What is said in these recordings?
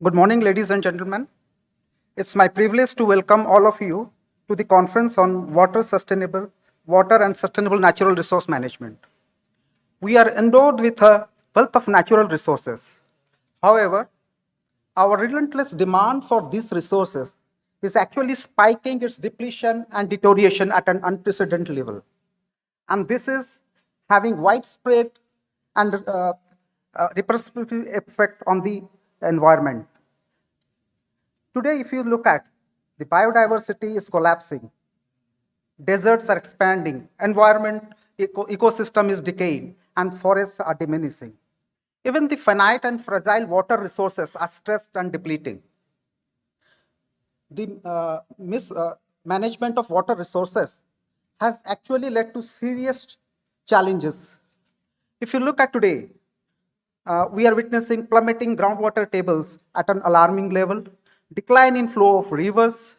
Good morning, ladies and gentlemen. It's my privilege to welcome all of you to the conference on water and sustainable natural resource management. We are endowed with a wealth of natural resources. However, our relentless demand for these resources is actually spiking its depletion and deterioration at an unprecedented level. And this is having widespread and repercussive effect on the environment. Today, if you look at the biodiversity is collapsing, deserts are expanding, ecosystem is decaying, and forests are diminishing. Even the finite and fragile water resources are stressed and depleting. The mismanagement of water resources has actually led to serious challenges. If you look at today, we are witnessing plummeting groundwater tables at an alarming level, decline in flow of rivers,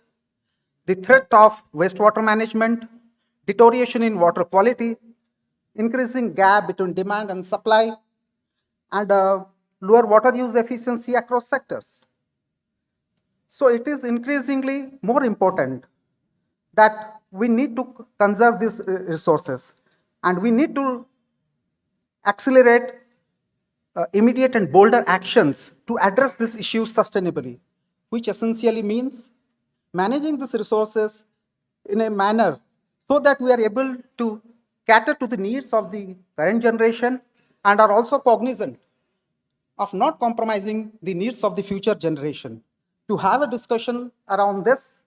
the threat of wastewater management, deterioration in water quality, increasing gap between demand and supply, and lower water use efficiency across sectors. So it is increasingly more important that we need to conserve these resources and we need to accelerate immediate and bolder actions to address these issues sustainably, which essentially means managing these resources in a manner so that we are able to cater to the needs of the current generation and are also cognizant of not compromising the needs of the future generation. To have a discussion around this,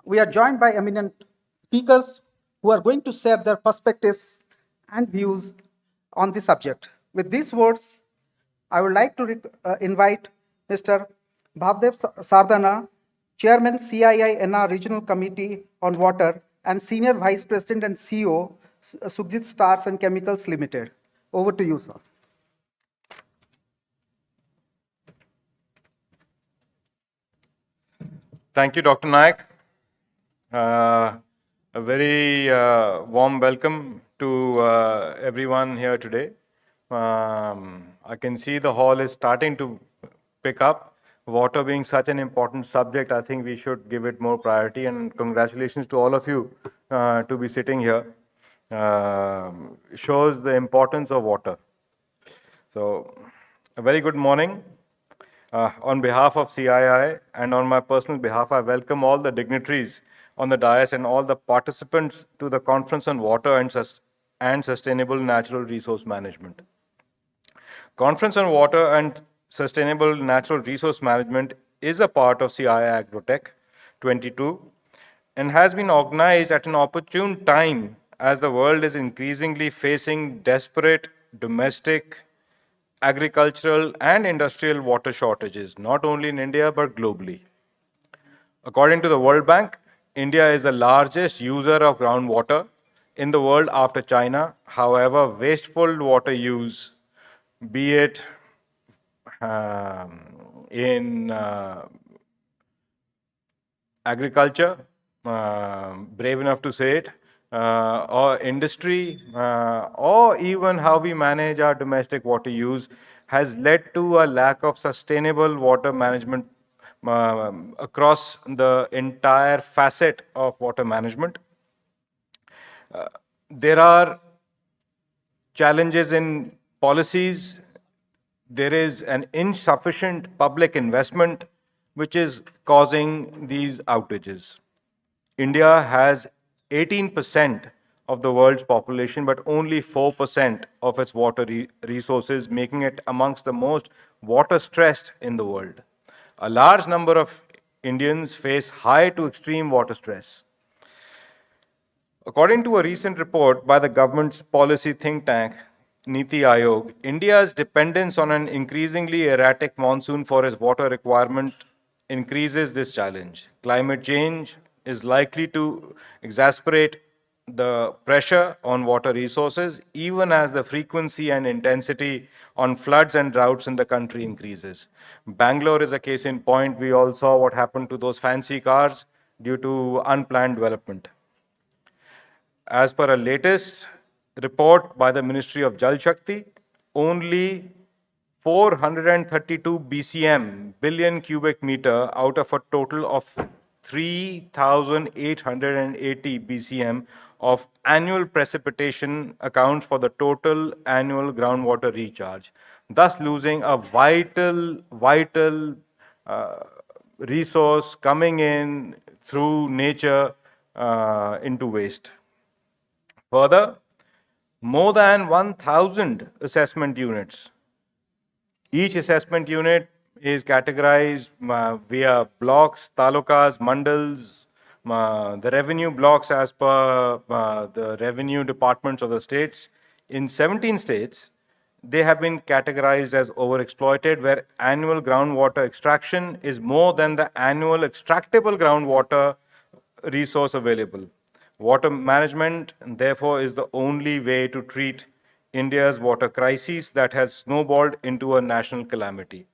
we are joined by eminent speakers who are going to share their perspectives and views on the subject. With these words, I would like to invite Mr. Bhavdev Sardana, Chairman CII-NR Regional Committee on Water and Senior Vice President and CEO, Sukhjit Stars and Chemicals Limited. Over to you, sir. Thank you, Dr. Naik. A very warm welcome to everyone here today. I can see the hall is starting to pick up. Water being such an important subject, I think we should give it more priority, and congratulations to all of you to be sitting here. Shows the importance of water. So, a very good morning. On behalf of CII and on my personal behalf, I welcome all the dignitaries on the dais and all the participants to the Conference on Water and Sustainable Natural Resource Management. Conference on Water and Sustainable Natural Resource Management is a part of CII Agrotech 22 and has been organized at an opportune time as the world is increasingly facing desperate domestic, agricultural and industrial water shortages, not only in India but globally. According to the World Bank, India is the largest user of groundwater in the world after China. However, wasteful water use, be it in agriculture, brave enough to say it, or industry, or even how we manage our domestic water use, has led to a lack of sustainable water management across the entire facet of water management. There are challenges in policies. There is an insufficient public investment which is causing these outages. India has 18% of the world's population, but only 4% of its water resources, making it amongst the most water stressed in the world. A large number of Indians face high to extreme water stress. According to a recent report by the government's policy think tank, Niti Aayog, India's dependence on an increasingly erratic monsoon for its water requirement increases this challenge. Climate change is likely to exacerbate the pressure on water resources, even as the frequency and intensity on floods and droughts in the country increases. Bangalore is a case in point. We all saw what happened to those fancy cars due to unplanned development. As per a latest report by the Ministry of Jal Shakti, only 432 BCM, billion cubic meter, out of a total of 3,880 BCM of annual precipitation accounts for the total annual groundwater recharge, thus losing a vital resource coming in through nature into waste. Further, more than 1,000 assessment units. Each assessment unit is categorized via blocks, talukas, mandals, the revenue blocks as per the revenue departments of the states. In 17 states, they have been categorized as overexploited, where annual groundwater extraction is more than the annual extractable groundwater resource available. Water management, therefore, is the only way to treat India's water crisis that has snowballed into a national calamity.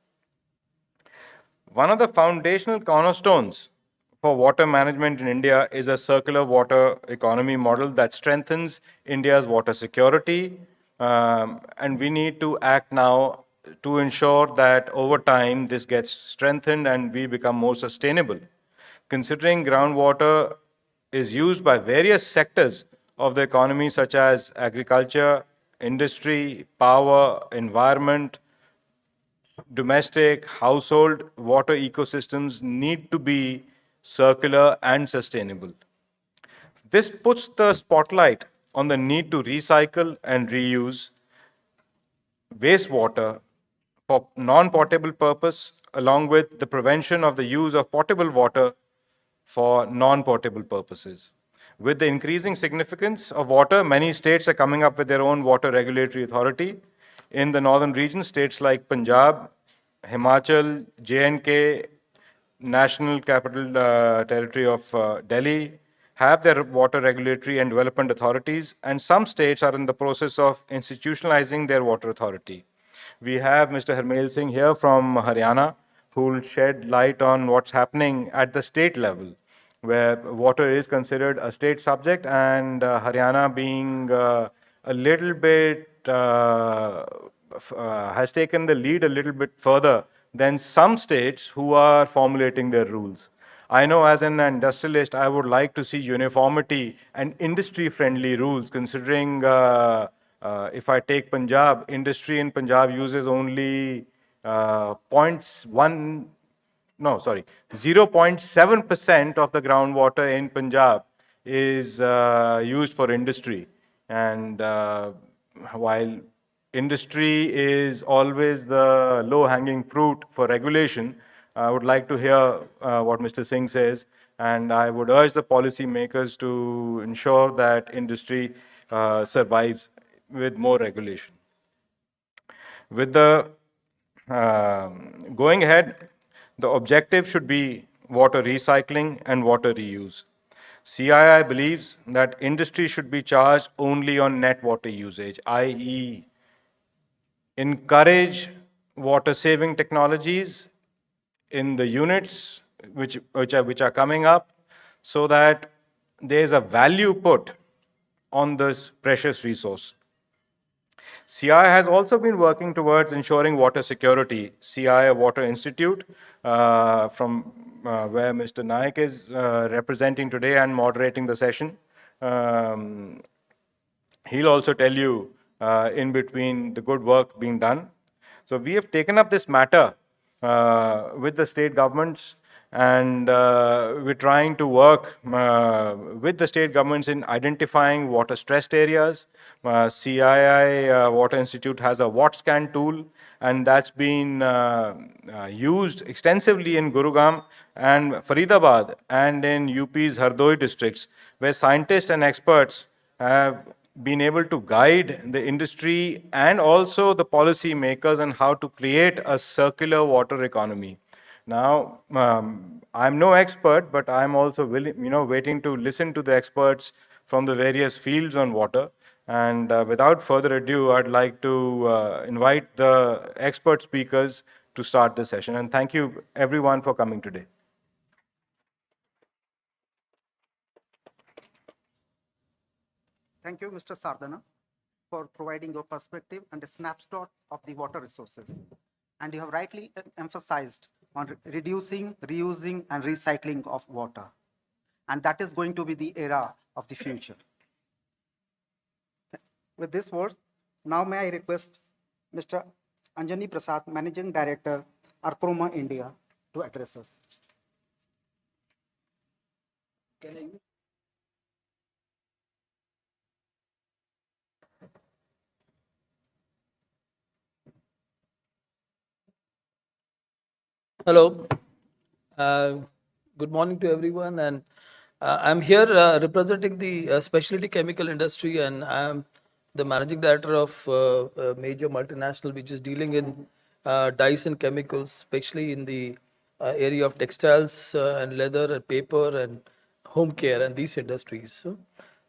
One of the foundational cornerstones for water management in India is a circular water economy model that strengthens India's water security. And we need to act now to ensure that over time this gets strengthened and we become more sustainable. Considering groundwater is used by various sectors of the economy, such as agriculture, industry, power, environment, domestic, household water ecosystems need to be circular and sustainable. This puts the spotlight on the need to recycle and reuse wastewater for non-potable purpose, along with the prevention of the use of potable water for non-potable purposes. With the increasing significance of water, many states are coming up with their own water regulatory authority. In the northern region, states like Punjab, Himachal, J&K, National Capital Territory of Delhi have their water regulatory and development authorities, and some states are in the process of institutionalizing their water authority. We have Mr. Harmail Singh here from Haryana, who will shed light on what's happening at the state level, where water is considered a state subject, and Haryana being a little bit has taken the lead a little bit further than some states who are formulating their rules. I know as an industrialist, I would like to see uniformity and industry-friendly rules, considering if I take Punjab, industry in Punjab uses only 0.7% of the groundwater in Punjab is used for industry. And while industry is always the low-hanging fruit for regulation, I would like to hear what Mr. Singh says, and I would urge the policymakers to ensure that industry survives with more regulation. With the going ahead, the objective should be water recycling and water reuse. CII believes that industry should be charged only on net water usage, i.e., encourage water saving technologies in the units which are coming up, so that there's a value put on this precious resource. CI has also been working towards ensuring water security. CI Water Institute, from where Mr. Naik is representing today and moderating the session. He'll also tell you in between the good work being done. So we have taken up this matter with the state governments, and we're trying to work with the state governments in identifying water stressed areas. CII Water Institute has a WattScan tool, and that's been used extensively in Gurugram and Faridabad and in UP's Hardoi districts, where scientists and experts have been able to guide the industry and also the policy makers on how to create a circular water economy. Now, I'm no expert, but I'm also waiting to listen to the experts from the various fields on water. And without further ado, I'd like to invite the expert speakers to start the session. And thank you, everyone, for coming today. Thank you, Mr. Sardana. for providing your perspective and a snapshot of the water resources. And you have rightly emphasized on reducing, reusing, and recycling of water. And that is going to be the era of the future. With these words, now may I request Mr. Anjani Prasad, Managing Director, Archroma India, to address us. Can I use? Hello. Uh, Good morning to everyone. And I'm here representing the specialty chemical industry, and I'm the managing director of a major multinational which is dealing in dyes and chemicals, especially in the area of textiles and leather and paper and home care and these industries.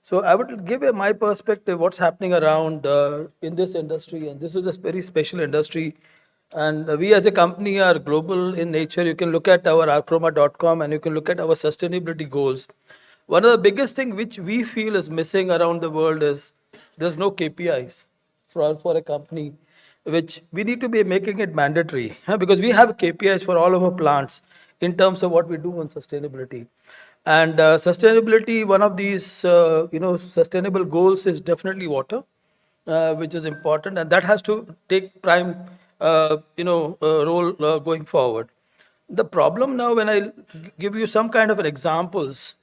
So I would give my perspective what's happening around in this industry, and this is a very special industry. And we as a company are global in nature. You can look at our archroma.com and you can look at our sustainability goals. One of the biggest thing which we feel is missing around the world is there's no KPIs for a company, which we need to be making it mandatory, because we have KPIs for all of our plants in terms of what we do on sustainability. And sustainability, one of these sustainable goals is definitely water, which is important, and that has to take prime role going forward. The problem now, when I give you some kind of an examples,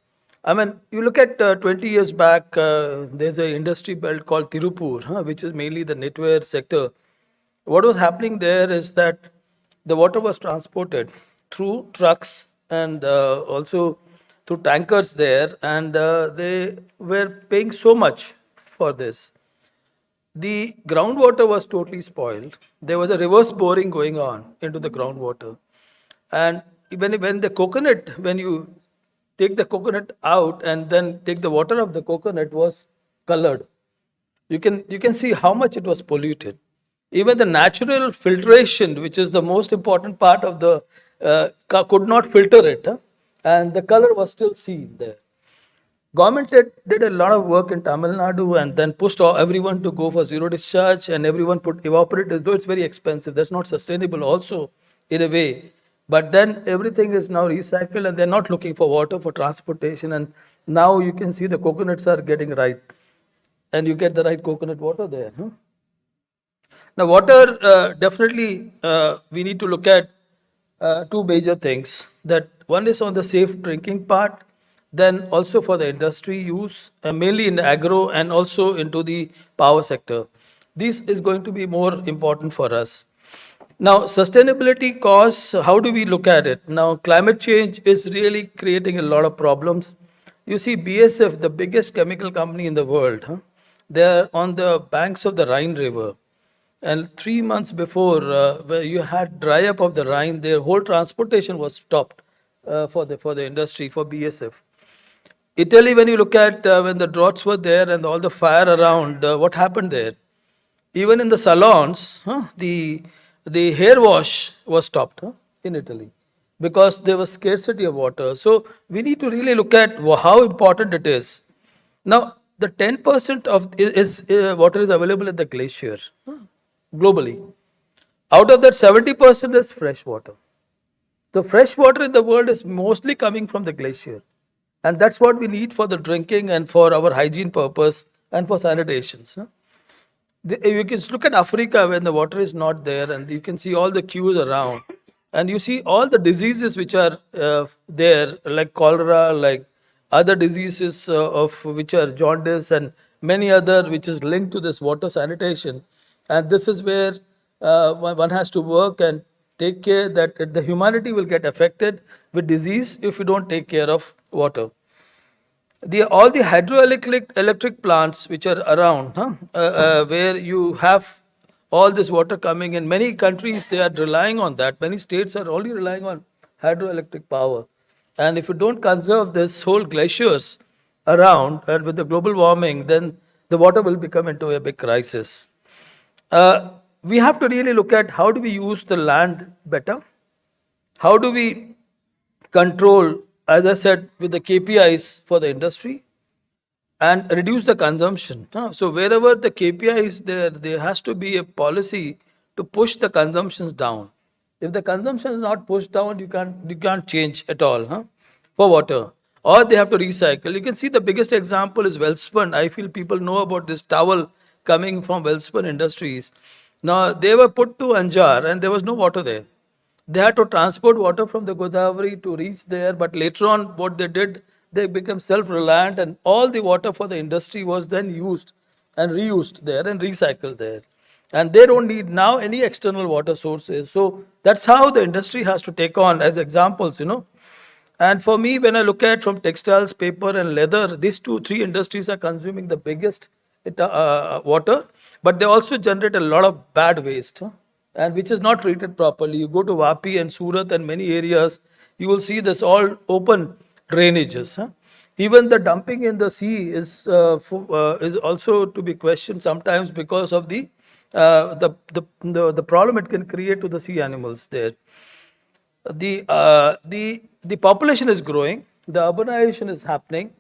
I mean, you look at 20 years back, there's an industry belt called Tirupur, which is mainly the knitwear sector. What was happening there is that the water was transported through trucks and also through tankers there, and they were paying so much for this. The groundwater was totally spoiled. There was a reverse boring going on into the groundwater. And when the coconut, when you take the coconut out and then take the water of the coconut, was colored. You can see how much it was polluted. Even the natural filtration, which is the most important part of the, could not filter it, and the color was still seen there. Government did a lot of work in Tamil Nadu and then pushed everyone to go for zero discharge, and everyone put evaporators, though it's very expensive. That's not sustainable also in a way. But then everything is now recycled and they're not looking for water for transportation. And now you can see the coconuts are getting right, and you get the right coconut water there. Now, water, definitely, we need to look at two major things. That one is on the safe drinking part, then also for the industry use, mainly in the agro and also into the power sector. This is going to be more important for us. Now, sustainability costs, how do we look at it? Now, climate change is really creating a lot of problems. You see, BSF, the biggest chemical company in the world, they're on the banks of the Rhine River. And 3 months before, where you had dry up of the Rhine, their whole transportation was stopped for the industry, for BSF. Italy, when you look at when the droughts were there and all the fire around, what happened there? Even in the salons, the hair wash was stopped in Italy because there was scarcity of water. So we need to really look at how important it is. Now, the 10% of is water is available at the glacier globally. Out of that, 70% is fresh water. The fresh water in the world is mostly coming from the glacier. And that's what we need for the drinking and for our hygiene purpose and for sanitations. You can look at Africa when the water is not there, and you can see all the queues around. And you see all the diseases which are there, like cholera, like other diseases of which are jaundice and many other which is linked to this water sanitation. And this is where one has to work and take care that the humanity will get affected with disease if we don't take care of water. All the hydroelectric plants which are around, where you have all this water coming in, many countries they are relying on that. Many states are only relying on hydroelectric power. And if you don't conserve this whole glaciers around, and with the global warming, then the water will become into a big crisis. We have to really look at how do we use the land better? How do we control, as I said, with the KPIs for the industry? and reduce the consumption. So wherever the KPI is there, there has to be a policy to push the consumptions down. If the consumption is not pushed down, you can't change at all, for water. Or they have to recycle. You can see the biggest example is Welspun. I feel people know about this towel coming from Welspun Industries. Now they were put to Anjar and there was no water there. They had to transport water from the Godavari to reach there, but later on, what they did, they became self reliant, and all the water for the industry was then used and reused there and recycled there. And they don't need now any external water sources. So that's how the industry has to take on as examples. And for me, when I look at from textiles, paper, and leather, these three industries are consuming the biggest water, but they also generate a lot of bad waste, and which is not treated properly. You go to Vapi and Surat and many areas, you will see this all open drainages. Even the dumping in the sea is also to be questioned sometimes because of the problem it can create to the sea animals there. The population is growing, the urbanization is happening,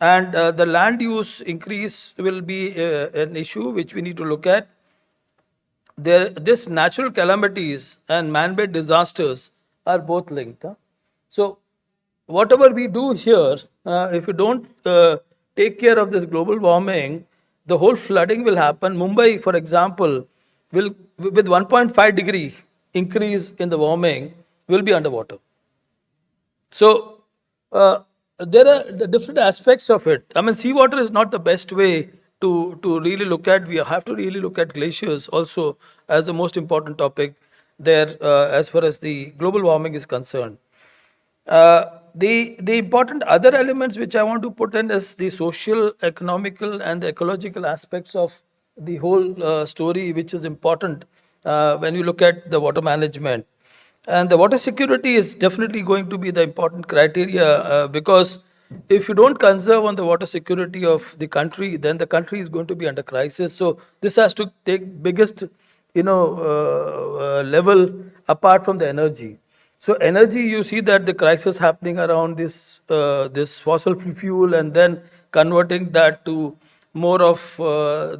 and the land use increase will be an issue which we need to look at. This natural calamities and man-made disasters are both linked. So whatever we do here, if we don't take care of this global warming, the whole flooding will happen. Mumbai, for example, will with 1.5-degree increase in the warming will be underwater. So there are the different aspects of it. I mean, seawater is not the best way to really look at. We have to really look at glaciers also as the most important topic there as far as the global warming is concerned. The important other elements which I want to put in is the social, economical, and the ecological aspects of the whole story, which is important when you look at the water management. And the water security is definitely going to be the important criteria because if you don't conserve on the water security of the country, then the country is going to be under crisis. So this has to take biggest, level apart from the energy. So energy, you see that the crisis happening around this fossil fuel, and then converting that to more of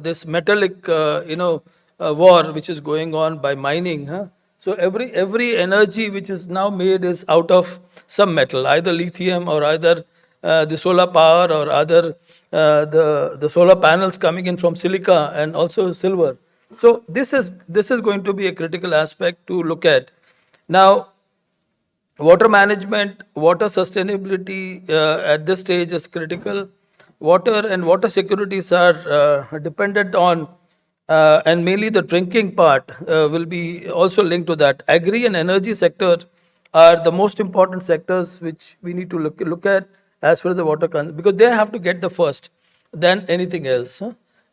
this metallic, war which is going on by mining. So every energy which is now made is out of some metal, either lithium or either the solar power or other the solar panels coming in from silica and also silver. So this is going to be a critical aspect to look at. Now, water management, water sustainability at this stage is critical. Water and water securities are dependent on, and mainly the drinking part will be also linked to that. Agri and energy sector are the most important sectors which we need to look at as far as the water because they have to get the first, than anything else.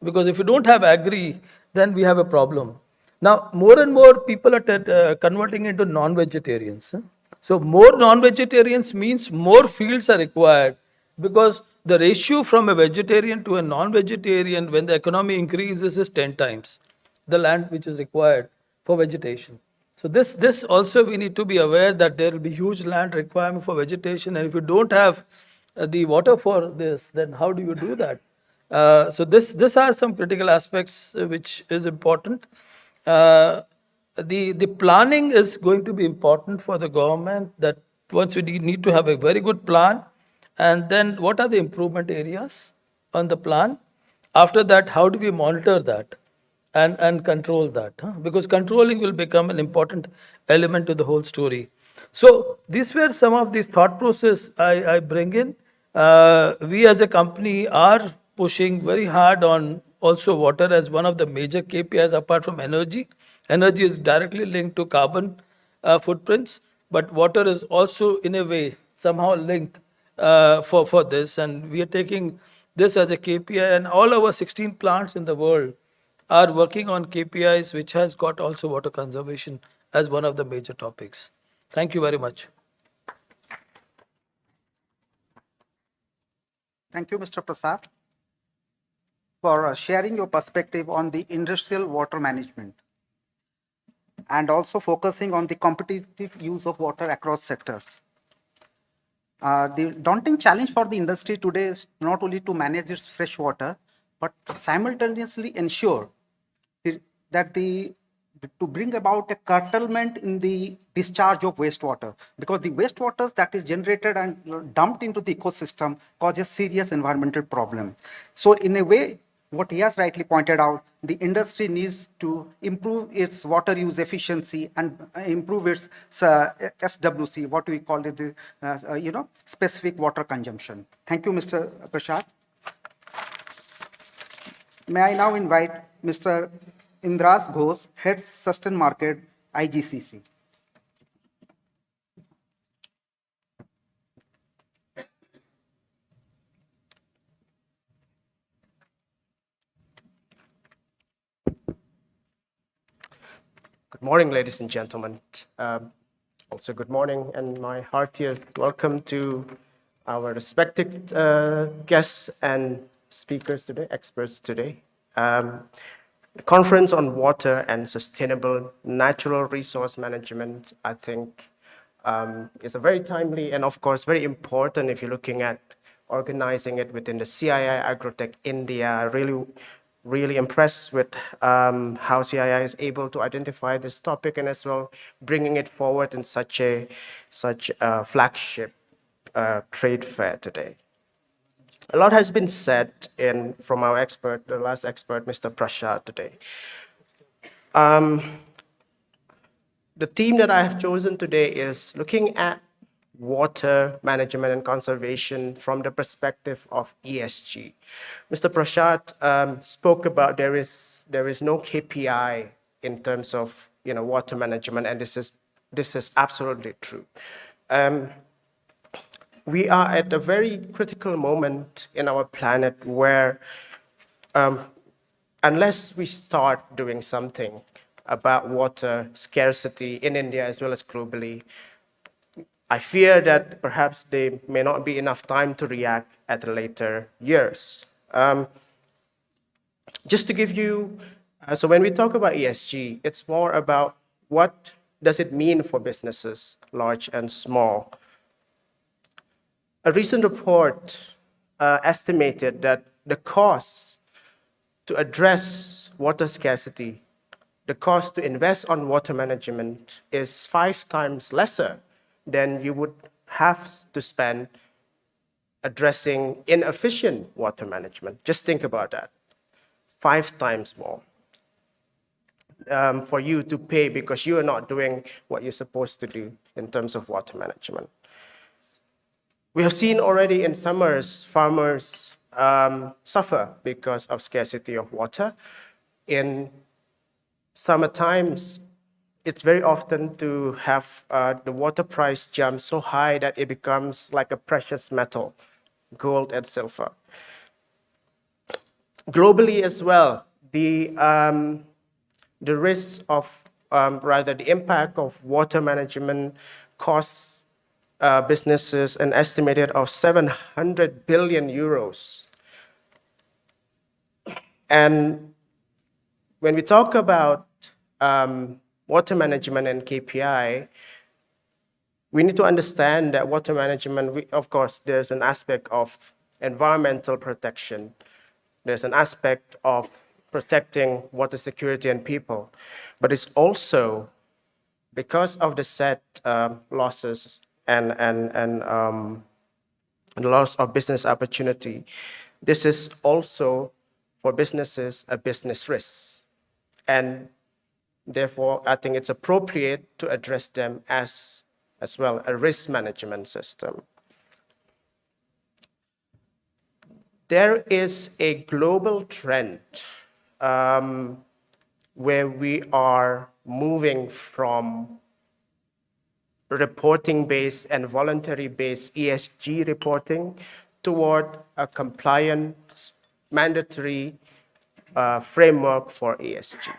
Because if you don't have agri, then we have a problem. Now, more and more people are converting into non-vegetarians. So, more non-vegetarians means more fields are required because the ratio from a vegetarian to a non-vegetarian when the economy increases is 10 times the land which is required for vegetation. So this also we need to be aware that there will be huge land requirement for vegetation, and if you don't have the water for this, then how do you do that? So this are some critical aspects which is important. The planning is going to be important for the government. That once we need to have a very good plan, and then what are the improvement areas on the plan? After that, how do we monitor that and control that? Because controlling will become an important element to the whole story. So these were some of these thought process I bring in. We as a company are pushing very hard on also water as one of the major KPIs apart from energy. Energy is directly linked to carbon footprints, but water is also in a way somehow linked for this, and we are taking this as a KPI, and all our 16 plants in the world are working on KPIs which has got also water conservation as one of the major topics. Thank you very much. Thank you, Mr. Prasad, for sharing your perspective on the industrial water management and also focusing on the competitive use of water across sectors. The daunting challenge for the industry today is not only to manage its fresh water, but simultaneously ensure that to bring about a curtailment in the discharge of wastewater, because the wastewater that is generated and dumped into the ecosystem causes serious environmental problem. So in a way, what he has rightly pointed out, the industry needs to improve its water use efficiency and improve its SWC, what we call it, the specific water consumption. Thank you, Mr. Prashad. May I now invite Mr. Indras Ghosh, Head Sustain Market, IGCC. Good morning, ladies and gentlemen. Also, good morning and my heartiest welcome to our respected guests and speakers today, experts today. The conference on water and sustainable natural resource management, I think, is a very timely and, of course, very important if you're looking at organizing it within the CII Agrotech India. Really impressed with how CII is able to identify this topic and as well bringing it forward in such a flagship trade fair today. A lot has been said from our expert, the last expert, Mr. Prashad, today. The theme that I have chosen today is looking at water management and conservation from the perspective of ESG. Mr. Prashad spoke about there is no KPI in terms of water management, and this is absolutely true. We are at a very critical moment in our planet where unless we start doing something about water scarcity in India as well as globally, I fear that perhaps there may not be enough time to react at the later years. Just to give you, so when we talk about ESG, it's more about what does it mean for businesses, large and small. A recent report estimated that the cost to address water scarcity, the cost to invest on water management is 5 times lesser than you would have to spend addressing inefficient water management. Just think about that. 5 times more for you to pay because you are not doing what you're supposed to do in terms of water management. We have seen already in summers, farmers suffer because of scarcity of water. In summer times, it's very often to have the water price jump so high that it becomes like a precious metal, gold and silver. Globally as well, the risk of, the impact of water management costs businesses an estimated of 700 billion euros. And when we talk about water management and KPI, we need to understand that water management, of course, there's an aspect of environmental protection. There's an aspect of protecting water security and people. But it's also, because of the set losses and the loss of business opportunity, this is also, for businesses, a business risk. And therefore, I think it's appropriate to address them as well, a risk management system. There is a global trend where we are moving from reporting-based and voluntary-based ESG reporting toward a compliant, mandatory framework for ESG.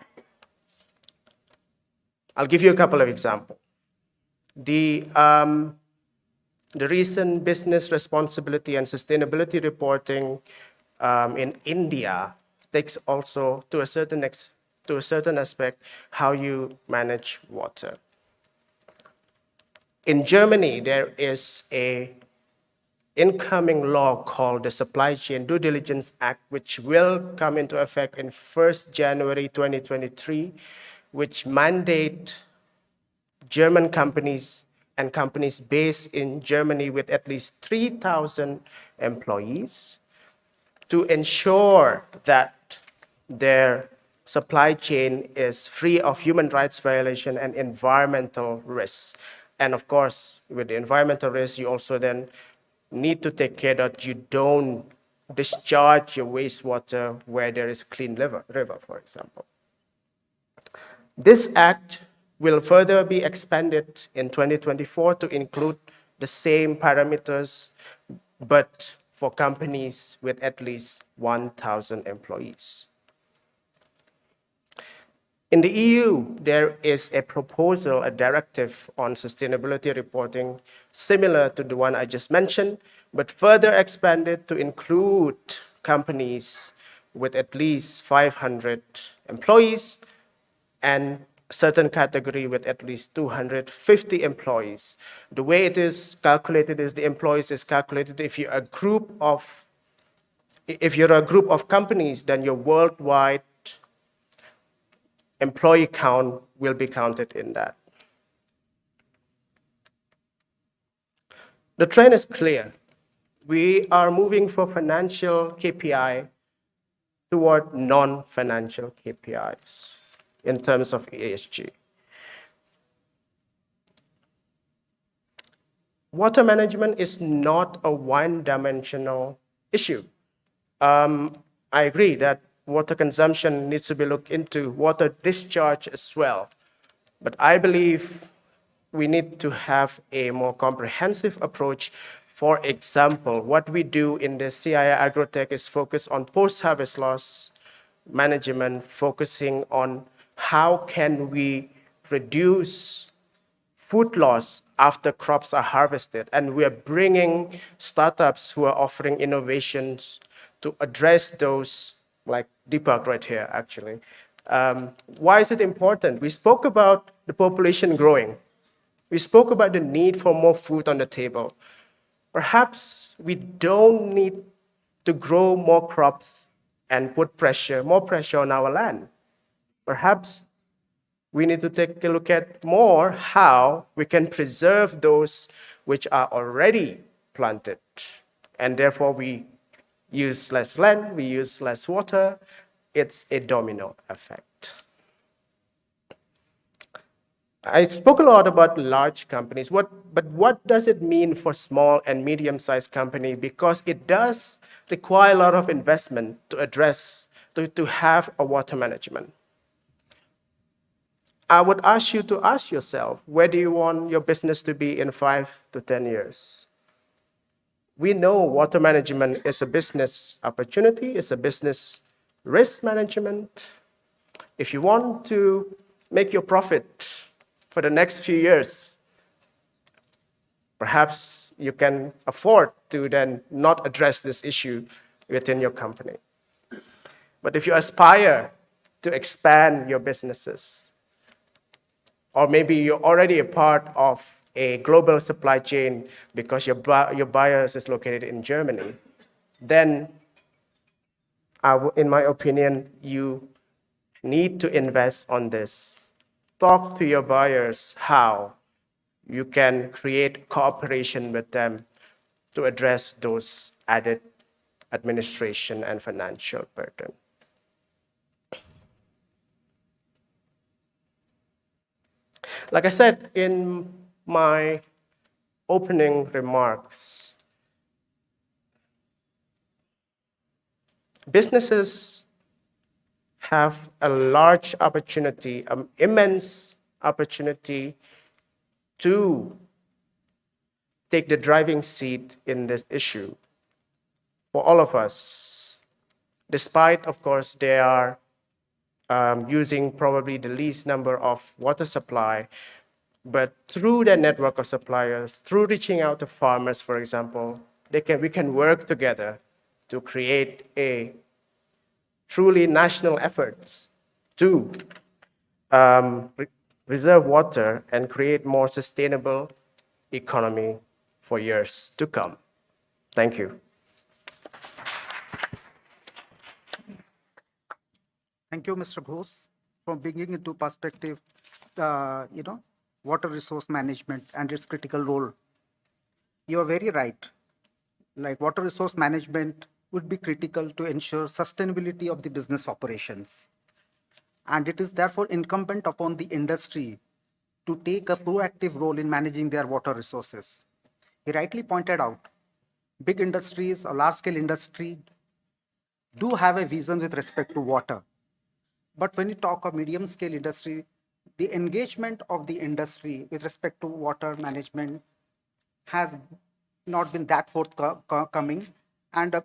I'll give you a couple of examples. The recent business responsibility and sustainability reporting in India takes also, to a certain aspect, how you manage water. In Germany, there is a incoming law called the Supply Chain Due Diligence Act, which will come into effect in 1st January 2023, which mandate German companies and companies based in Germany with at least 3,000 employees to ensure that their supply chain is free of human rights violation and environmental risks. And of course, with the environmental risks, you also then need to take care that you don't discharge your wastewater where there is a clean river, for example. This act will further be expanded in 2024 to include the same parameters, but for companies with at least 1,000 employees. In the EU, there is a proposal, a directive on sustainability reporting similar to the one I just mentioned, but further expanded to include companies with at least 500 employees and a certain category with at least 250 employees. The way it is calculated is the employees is calculated if you're a group of companies, then your worldwide employee count will be counted in that. The trend is clear. We are moving from financial KPI toward non-financial KPIs in terms of ESG. Water management is not a one-dimensional issue. I agree that water consumption needs to be looked into, water discharge as well. But I believe we need to have a more comprehensive approach. For example, what we do in the CII Agrotech is focus on post-harvest loss management, focusing on how can we reduce food loss after crops are harvested. And we are bringing startups who are offering innovations to address those, like Deepak right here, actually. Why is it important? We spoke about the population growing. We spoke about the need for more food on the table. Perhaps we don't need to grow more crops and put more pressure on our land. Perhaps we need to take a look at more how we can preserve those which are already planted. And therefore we use less land, we use less water. It's a domino effect. I spoke a lot about large companies, but what does it mean for small and medium-sized companies? Because it does require a lot of investment to address, to have a water management. I would ask you to ask yourself, where do you want your business to be in 5 to 10 years? We know water management is a business opportunity, it's a business risk management. If you want to make your profit for the next few years, perhaps you can afford to then not address this issue within your company. But if you aspire to expand your businesses, or maybe you're already a part of a global supply chain because your buyers is located in Germany, then in my opinion, you need to invest on this. Talk to your buyers how you can create cooperation with them to address those added administration and financial burden. Like I said in my opening remarks, businesses have a large opportunity, an immense opportunity to take the driving seat in this issue for all of us. Despite, of course, they are using probably the least number of water supply, but through their network of suppliers, through reaching out to farmers, for example, we can work together to create a truly national effort to reserve water and create more sustainable economy for years to come. Thank you. Thank you, Mr. Ghosh, for bringing into perspective, water resource management and its critical role. You are very right. Like water resource management would be critical to ensure sustainability of the business operations. And it is therefore incumbent upon the industry to take a proactive role in managing their water resources. He rightly pointed out, big industries or large-scale industry do have a vision with respect to water. But when you talk of medium-scale industry, the engagement of the industry with respect to water management has not been that forthcoming, and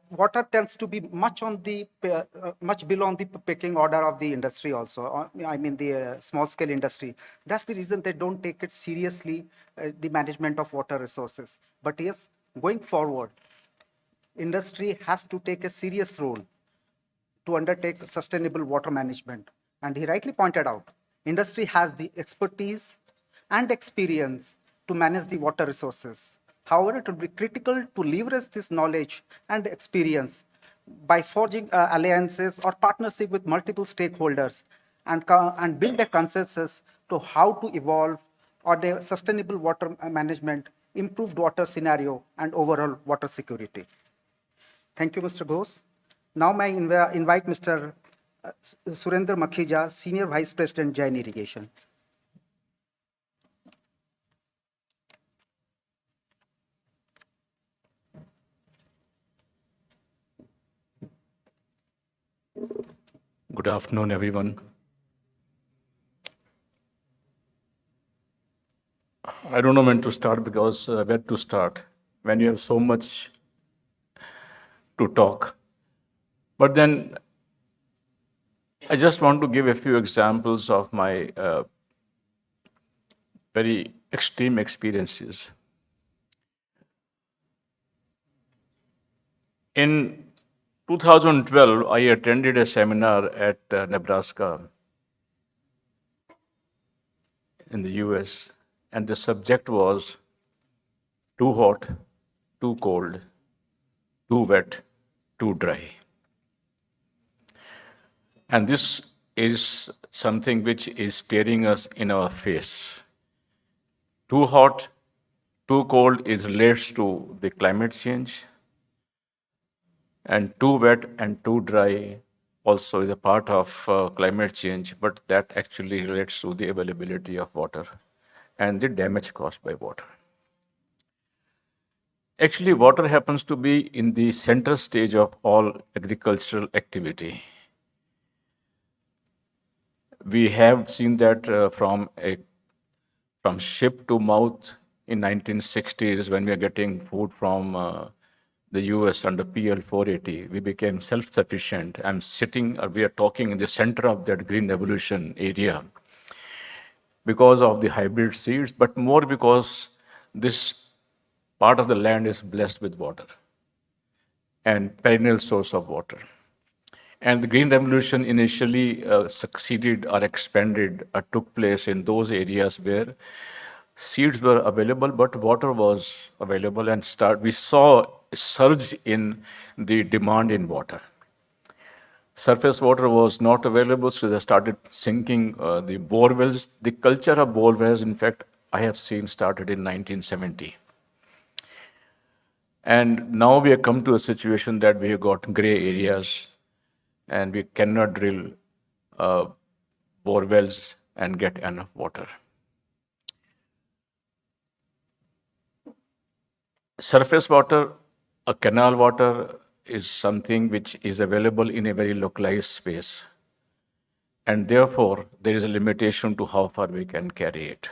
water tends to be much on the much below the pecking order of the industry also. I mean the small scale industry. That's the reason they don't take it seriously, the management of water resources. But yes, going forward, industry has to take a serious role to undertake sustainable water management. And he rightly pointed out, industry has the expertise and experience to manage the water resources. However, it would be critical to leverage this knowledge and experience by forging alliances or partnership with multiple stakeholders and build a consensus to how to evolve on a sustainable water management, improved water scenario, and overall water security. Thank you, Mr. Ghosh. Now may I invite Mr. Surendra Makhija, Senior Vice President, Jain Irrigation. Good afternoon, everyone. I don't know when to start because where to start when you have so much to talk. But then I just want to give a few examples of my very extreme experiences. In 2012, I attended a seminar at Nebraska in the US, and the subject was too hot, too cold, too wet, too dry. And this is something which is staring us in our face. Too hot, too cold is relates to the climate change, and too wet and too dry also is a part of climate change, but that actually relates to the availability of water and the damage caused by water. Actually, water happens to be in the center stage of all agricultural activity. We have seen that from ship to mouth in 1960s when we are getting food from the US under PL 480. We became self-sufficient. We are talking in the center of that green revolution area because of the hybrid seeds, but more because this part of the land is blessed with water and perennial source of water. And the Green Revolution initially succeeded or expanded or took place in those areas where seeds were available, but water was available, and we saw a surge in the demand in water. Surface water was not available, so they started sinking the bore wells. The culture of bore wells, in fact, I have seen started in 1970. And now we have come to a situation that we have got gray areas and we cannot drill bore wells and get enough water. Surface water, a canal water, is something which is available in a very localized space. And therefore, there is a limitation to how far we can carry it.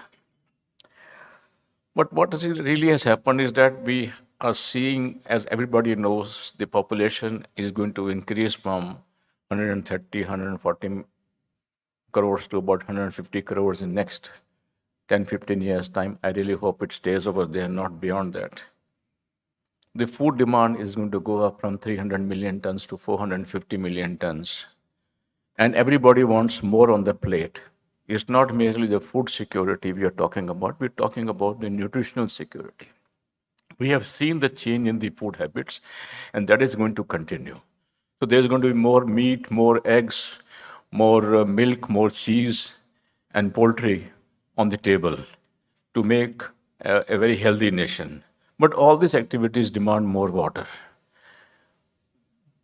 But what really has happened is that we are seeing, as everybody knows, the population is going to increase from 130, 140 crores to about 150 crores in next 10, 15 years' time. I really hope it stays over there, not beyond that. The food demand is going to go up from 300 million tons to 450 million tons. And everybody wants more on the plate. It's not merely the food security we are talking about, we're talking about the nutritional security. We have seen the change in the food habits, and that is going to continue. So there's going to be more meat, more eggs, more milk, more cheese, and poultry on the table to make a very healthy nation. But all these activities demand more water.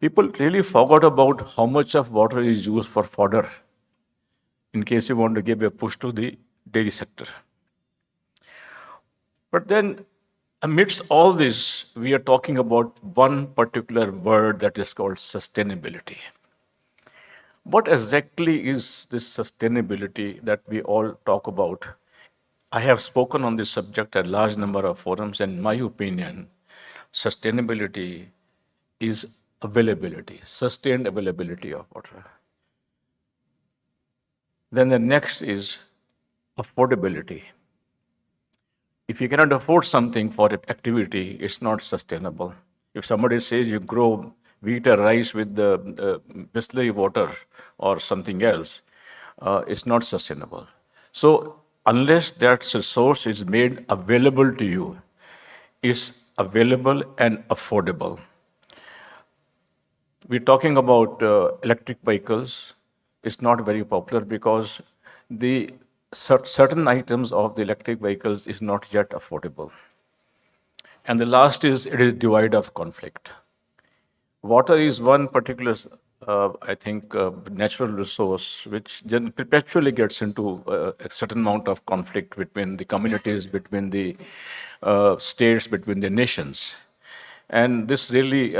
People really forgot about how much of water is used for fodder in case you want to give a push to the dairy sector. But then, amidst all this, we are talking about one particular word that is called sustainability. What exactly is this sustainability that we all talk about? I have spoken on this subject at a large number of forums, and in my opinion, sustainability is availability, sustained availability of water. Then the next is affordability. If you cannot afford something for an activity, it's not sustainable. If somebody says you grow wheat or rice with the distillery water or something else, it's not sustainable. So unless that resource is made available to you, is available and affordable. We're talking about electric vehicles. It's not very popular because the certain items of the electric vehicles is not yet affordable. And the last is it is divide of conflict. Water is one particular, I think, natural resource which perpetually gets into a certain amount of conflict between the communities, between the states, between the nations. And this really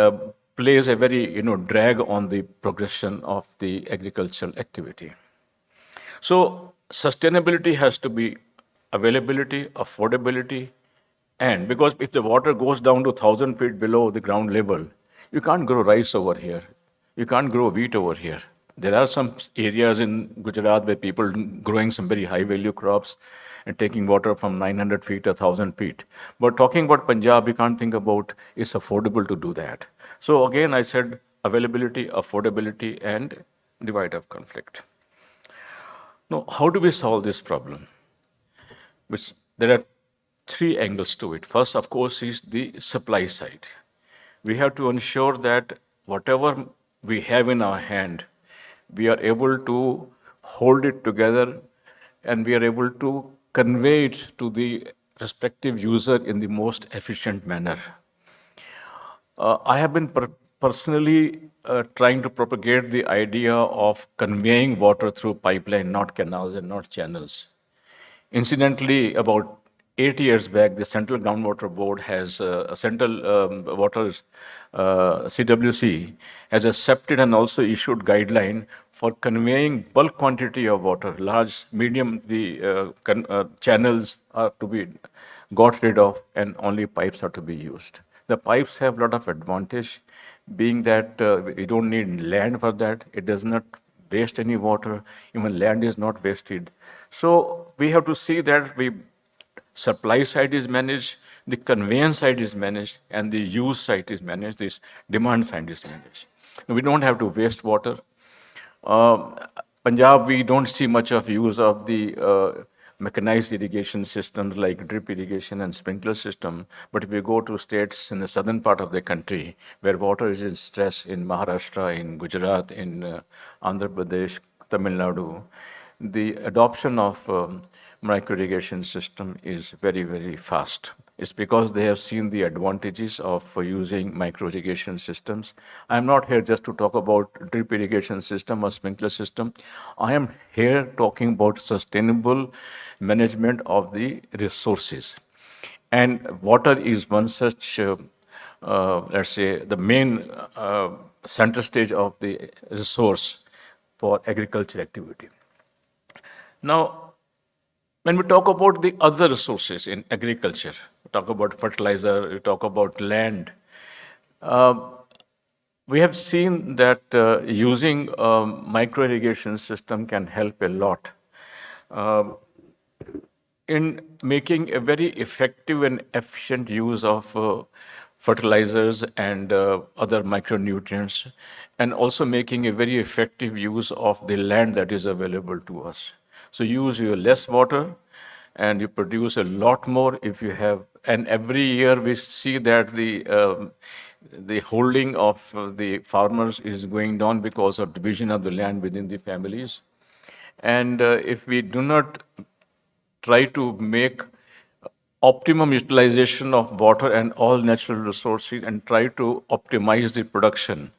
plays a very, drag on the progression of the agricultural activity. So sustainability has to be availability, affordability, and because if the water goes down to 1,000 feet below the ground level, you can't grow rice over here. You can't grow wheat over here. There are some areas in Gujarat where people growing some very high value crops and taking water from 900 feet to 1,000 feet. But talking about Punjab, we can't think about it's affordable to do that. So again, I said availability, affordability, and divide of conflict. Now, how do we solve this problem? Which there are three angles to it. First, of course, is the supply side. We have to ensure that whatever we have in our hand, we are able to hold it together and we are able to convey it to the respective user in the most efficient manner. I have been personally trying to propagate the idea of conveying water through pipeline, not canals and not channels. Incidentally, about 8 years back, the Central Groundwater Board has a Central Water CWC has accepted and also issued guideline for conveying bulk quantity of water, large, medium. The channels are to be got rid of, and only pipes are to be used. The pipes have a lot of advantage, being that we don't need land for that. It does not waste any water. Even land is not wasted. So we have to see that the supply side is managed, the conveyance side is managed, and the use side is managed, this demand side is managed. We don't have to waste water. Punjab, we don't see much of use of the mechanized irrigation systems like drip irrigation and sprinkler system. But if we go to states in the southern part of the country where water is in stress, in Maharashtra, in Gujarat, in Andhra Pradesh, Tamil Nadu, the adoption of micro irrigation system is very, very fast. It's because they have seen the advantages of using micro irrigation systems. I'm not here just to talk about drip irrigation system or sprinkler system. I am here talking about sustainable management of the resources. And water is one such, let's say, the main center stage of the resource for agriculture activity. Now, when we talk about the other resources in agriculture, we talk about fertilizer, we talk about land, we have seen that using micro irrigation system can help a lot in making a very effective and efficient use of fertilizers and other micronutrients, and also making a very effective use of the land that is available to us. So you use your less water and you produce a lot more if you have and every year we see that the holding of the farmers is going down because of division of the land within the families. And if we do not try to make optimum utilization of water and all natural resources and try to optimize the production,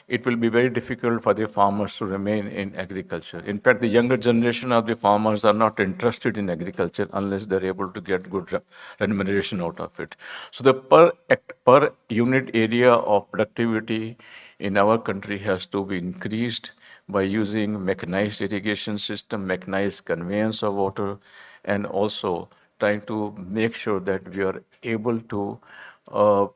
it will be very difficult for the farmers to remain in agriculture. In fact, the younger generation of the farmers are not interested in agriculture unless they're able to get good remuneration out of it. So the per unit area of productivity in our country has to be increased by using mechanized irrigation system, mechanized conveyance of water, and also trying to make sure that we are able to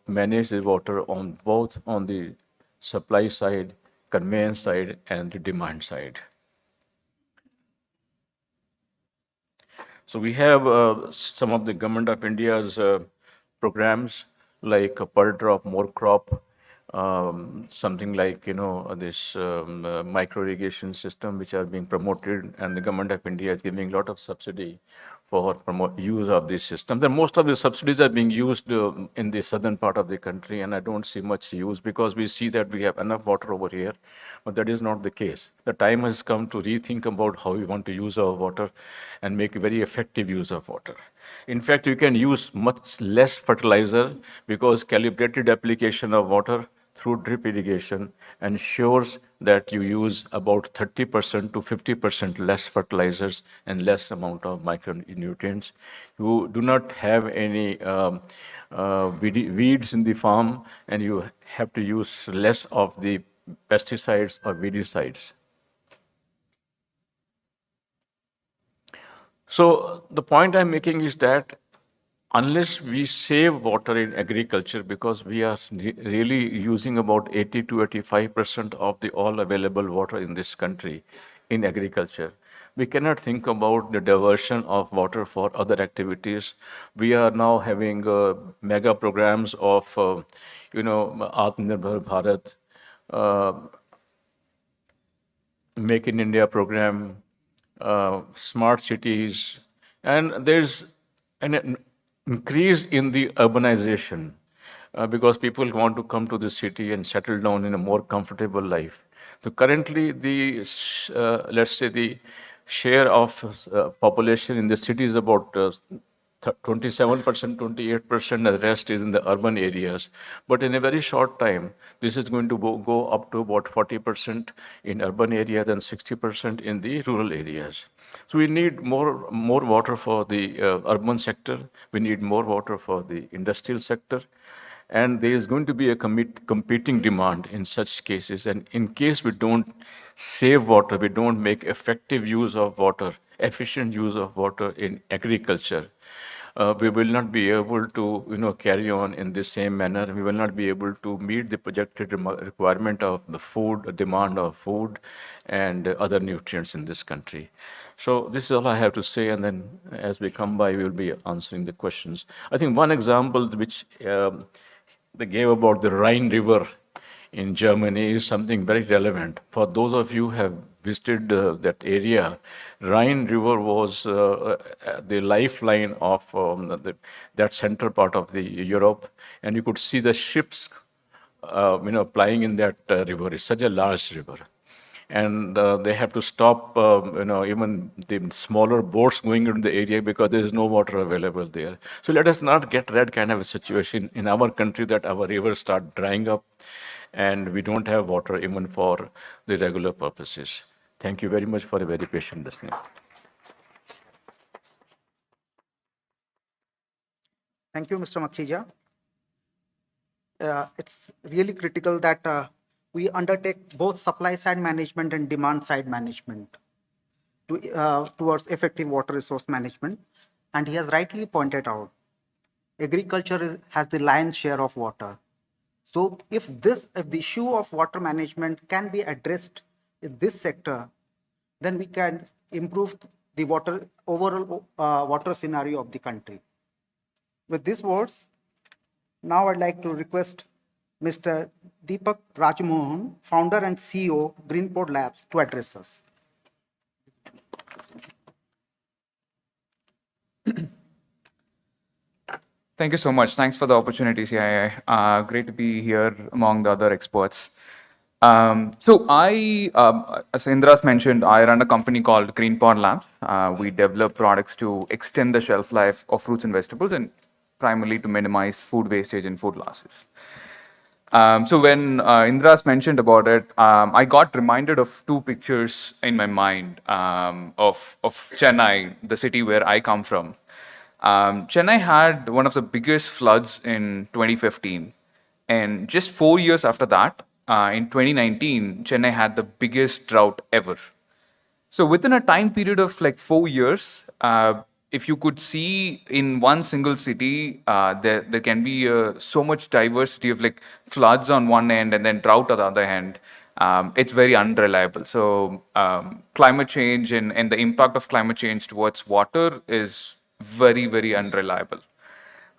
manage the water on both on the supply side, conveyance side, and the demand side. So we have some of the government of India's programs like a per drop more crop, something like this micro irrigation system which are being promoted, and the government of India is giving a lot of subsidy for use of this system. Then most of the subsidies are being used in the southern part of the country, and I don't see much use because we see that we have enough water over here, but that is not the case. The time has come to rethink about how we want to use our water and make very effective use of water. In fact, you can use much less fertilizer because calibrated application of water through drip irrigation ensures that you use about 30% to 50% less fertilizers and less amount of micronutrients. You do not have any weeds in the farm, and you have to use less of the pesticides or weedicides. So the point I'm making is that unless we save water in agriculture, because we are really using about 80 to 85% of the all available water in this country in agriculture, we cannot think about the diversion of water for other activities. We are now having mega programs of, Atmanirbhar Bharat, Make in India program, smart cities, and there's an increase in the urbanization because people want to come to the city and settle down in a more comfortable life. So currently, let's say the share of population in the city is about 27%, 28%, and the rest is in the urban areas. But in a very short time, this is going to go up to about 40% in urban areas and 60% in the rural areas. So we need more water for the urban sector. We need more water for the industrial sector. And there is going to be a competing demand in such cases. And in case we don't save water, we don't make effective use of water, efficient use of water in agriculture, we will not be able to carry on in the same manner. We will not be able to meet the projected requirement of the food, demand of food, and other nutrients in this country. So this is all I have to say, and then as we come by, we will be answering the questions. I think one example which they gave about the Rhine River in Germany is something very relevant. For those of you who have visited that area, Rhine River was the lifeline of that central part of the Europe, and you could see the ships, plying in that river. It's such a large river. And they have to stop, even the smaller boats going into the area because there is no water available there. So let us not get that kind of a situation in our country that our rivers start drying up and we don't have water even for the regular purposes. Thank you very much for a very patient listening. Thank you, Mr. Makhija. It's really critical that we undertake both supply side management and demand side management towards effective water resource management. And he has rightly pointed out, agriculture has the lion's share of water. So if the issue of water management can be addressed in this sector, then we can improve the overall water scenario of the country. With these words, now I'd like to request Mr. Deepak Rajmohan, founder and CEO, Greenport Labs, to address us. Thank you so much. Thanks for the opportunity, CII. Great to be here among the other experts. As Indra's mentioned, I run a company called Green Pond Labs. We develop products to extend the shelf life of fruits and vegetables and primarily to minimize food wastage and food losses. So when Indras mentioned about it, I got reminded of two pictures in my mind of Chennai, the city where I come from. Chennai had one of the biggest floods in 2015, and just 4 years after that, in 2019, Chennai had the biggest drought ever. So within a time period of like 4 years, if you could see in one single city, there can be so much diversity of like floods on one end and then drought on the other hand. It's very unreliable. So climate change and the impact of climate change towards water is very, very unreliable.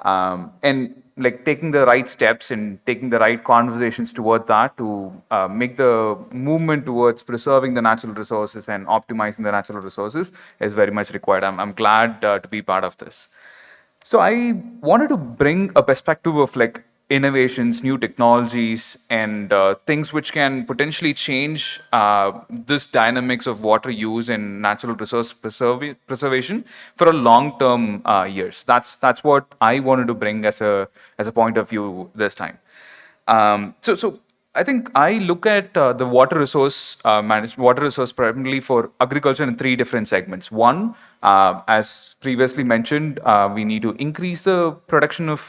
And like taking the right steps and taking the right conversations toward that to make the movement towards preserving the natural resources and optimizing the natural resources is very much required. I'm glad to be part of this. So I wanted to bring a perspective of like innovations, new technologies, and things which can potentially change this dynamics of water use and natural resource preservation for a long-term years. That's what I wanted to bring as a point of view this time. So I think I look at the water resource primarily for agriculture in three different segments. One, as previously mentioned, we need to increase the production of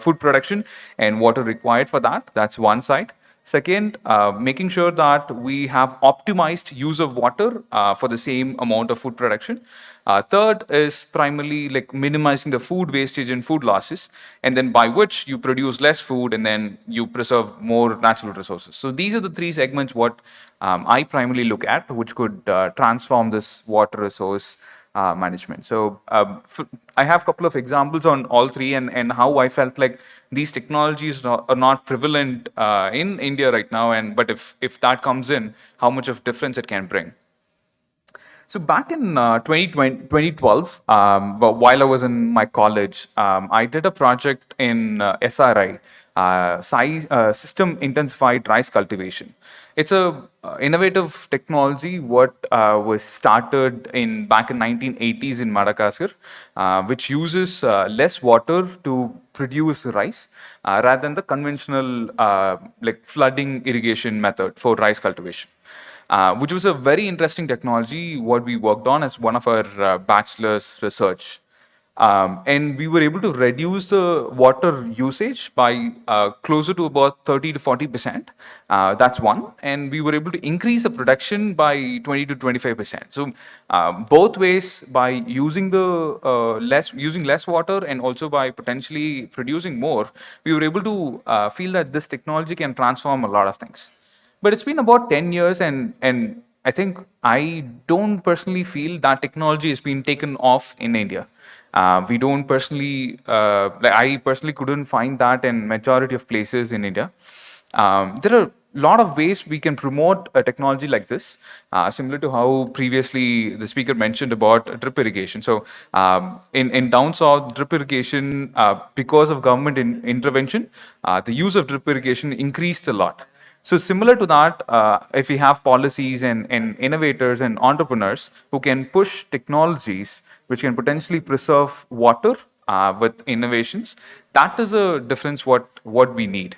food production and water required for that. That's one side. Second, making sure that we have optimized use of water for the same amount of food production. Third is primarily like minimizing the food wastage and food losses, and then by which you produce less food and then you preserve more natural resources. So these are the three segments what I primarily look at, which could transform this water resource management. So I have a couple of examples on all three and how I felt like these technologies are not prevalent in India right now. But if that comes in, how much of difference it can bring. So back in 2012, while I was in my college, I did a project in SRI, System Intensified Rice Cultivation. It's a innovative technology what was started in back in 1980s in Madagascar, which uses less water to produce rice rather than the conventional like flooding irrigation method for rice cultivation. Which was a very interesting technology, what we worked on as one of our bachelor's research. And we were able to reduce the water usage by closer to about 30 to 40%. That's one. And we were able to increase the production by 20 to 25%. So both ways, by using less water and also by potentially producing more, we were able to feel that this technology can transform a lot of things. But it's been about 10 years, and I think I don't personally feel that technology has been taken off in India. We don't personally, like I personally couldn't find that in majority of places in India. There are a lot of ways we can promote a technology like this, similar to how previously the speaker mentioned about drip irrigation. So in down south, drip irrigation, because of government intervention, the use of drip irrigation increased a lot. So similar to that, if we have policies and innovators and entrepreneurs who can push technologies which can potentially preserve water with innovations, that is a difference what we need.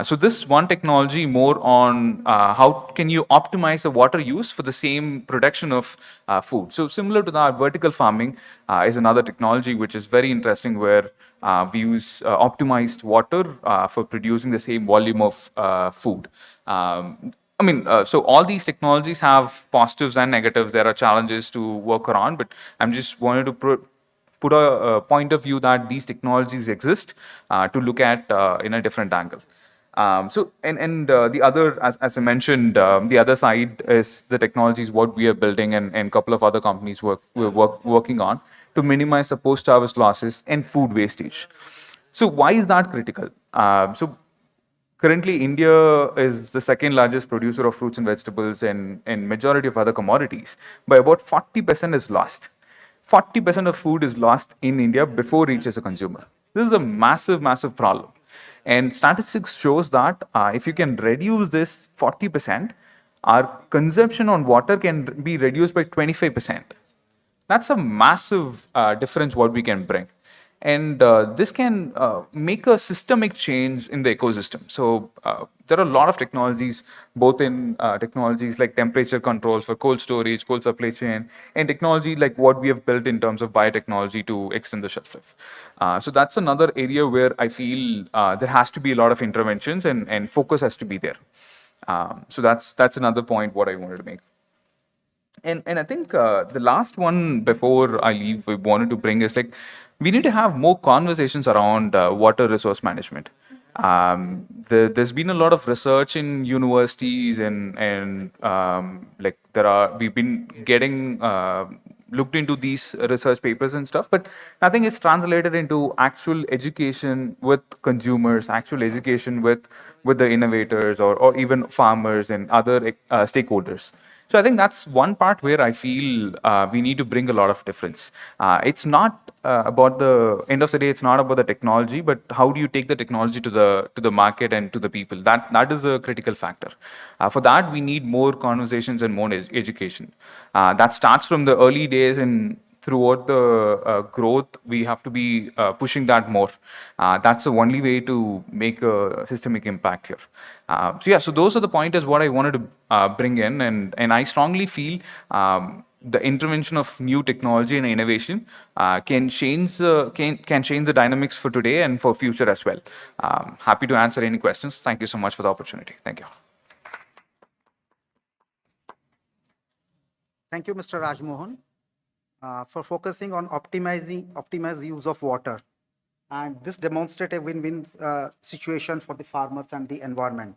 So this one technology more on how can you optimize the water use for the same production of food. So similar to that, vertical farming is another technology which is very interesting, where we use optimized water for producing the same volume of food. So all these technologies have positives and negatives. There are challenges to work around, but I'm just wanted to put a point of view that these technologies exist to look at in a different angle. The other, as I mentioned, the other side is the technologies what we are building and a couple of other companies we're working on to minimize the post-harvest losses and food wastage. So why is that critical? So currently, India is the second largest producer of fruits and vegetables and majority of other commodities. By about 40% is lost. 40% of food is lost in India before it reaches a consumer. This is a massive, massive problem. And statistics shows that if you can reduce this 40%, our consumption on water can be reduced by 25%. That's a massive difference what we can bring. And this can make a systemic change in the ecosystem. So there are a lot of technologies, both in technologies like temperature control for cold storage, cold supply chain, and technology like what we have built in terms of biotechnology to extend the shelf life. So that's another area where I feel there has to be a lot of interventions and focus has to be there. So that's another point what I wanted to make. And I think the last one before I leave, we wanted to bring is like we need to have more conversations around water resource management. There's been a lot of research in universities and like we've been getting looked into these research papers and stuff, but nothing is translated into actual education with consumers, actual education with the innovators or even farmers and other stakeholders. So I think that's one part where I feel we need to bring a lot of difference. It's not about the end of the day. It's not about the technology, but how do you take the technology to the market and to the people? That is a critical factor. For that, we need more conversations and more education. That starts from the early days and throughout the growth, we have to be pushing that more. That's the only way to make a systemic impact here. So those are the pointers what I wanted to bring in, and I strongly feel the intervention of new technology and innovation can change the dynamics for today and for future as well. Happy to answer any questions. Thank you so much for the opportunity. Thank you. Thank you, Mr. Rajmohan, for focusing on optimized use of water. And this demonstrates a win-win situation for the farmers and the environment.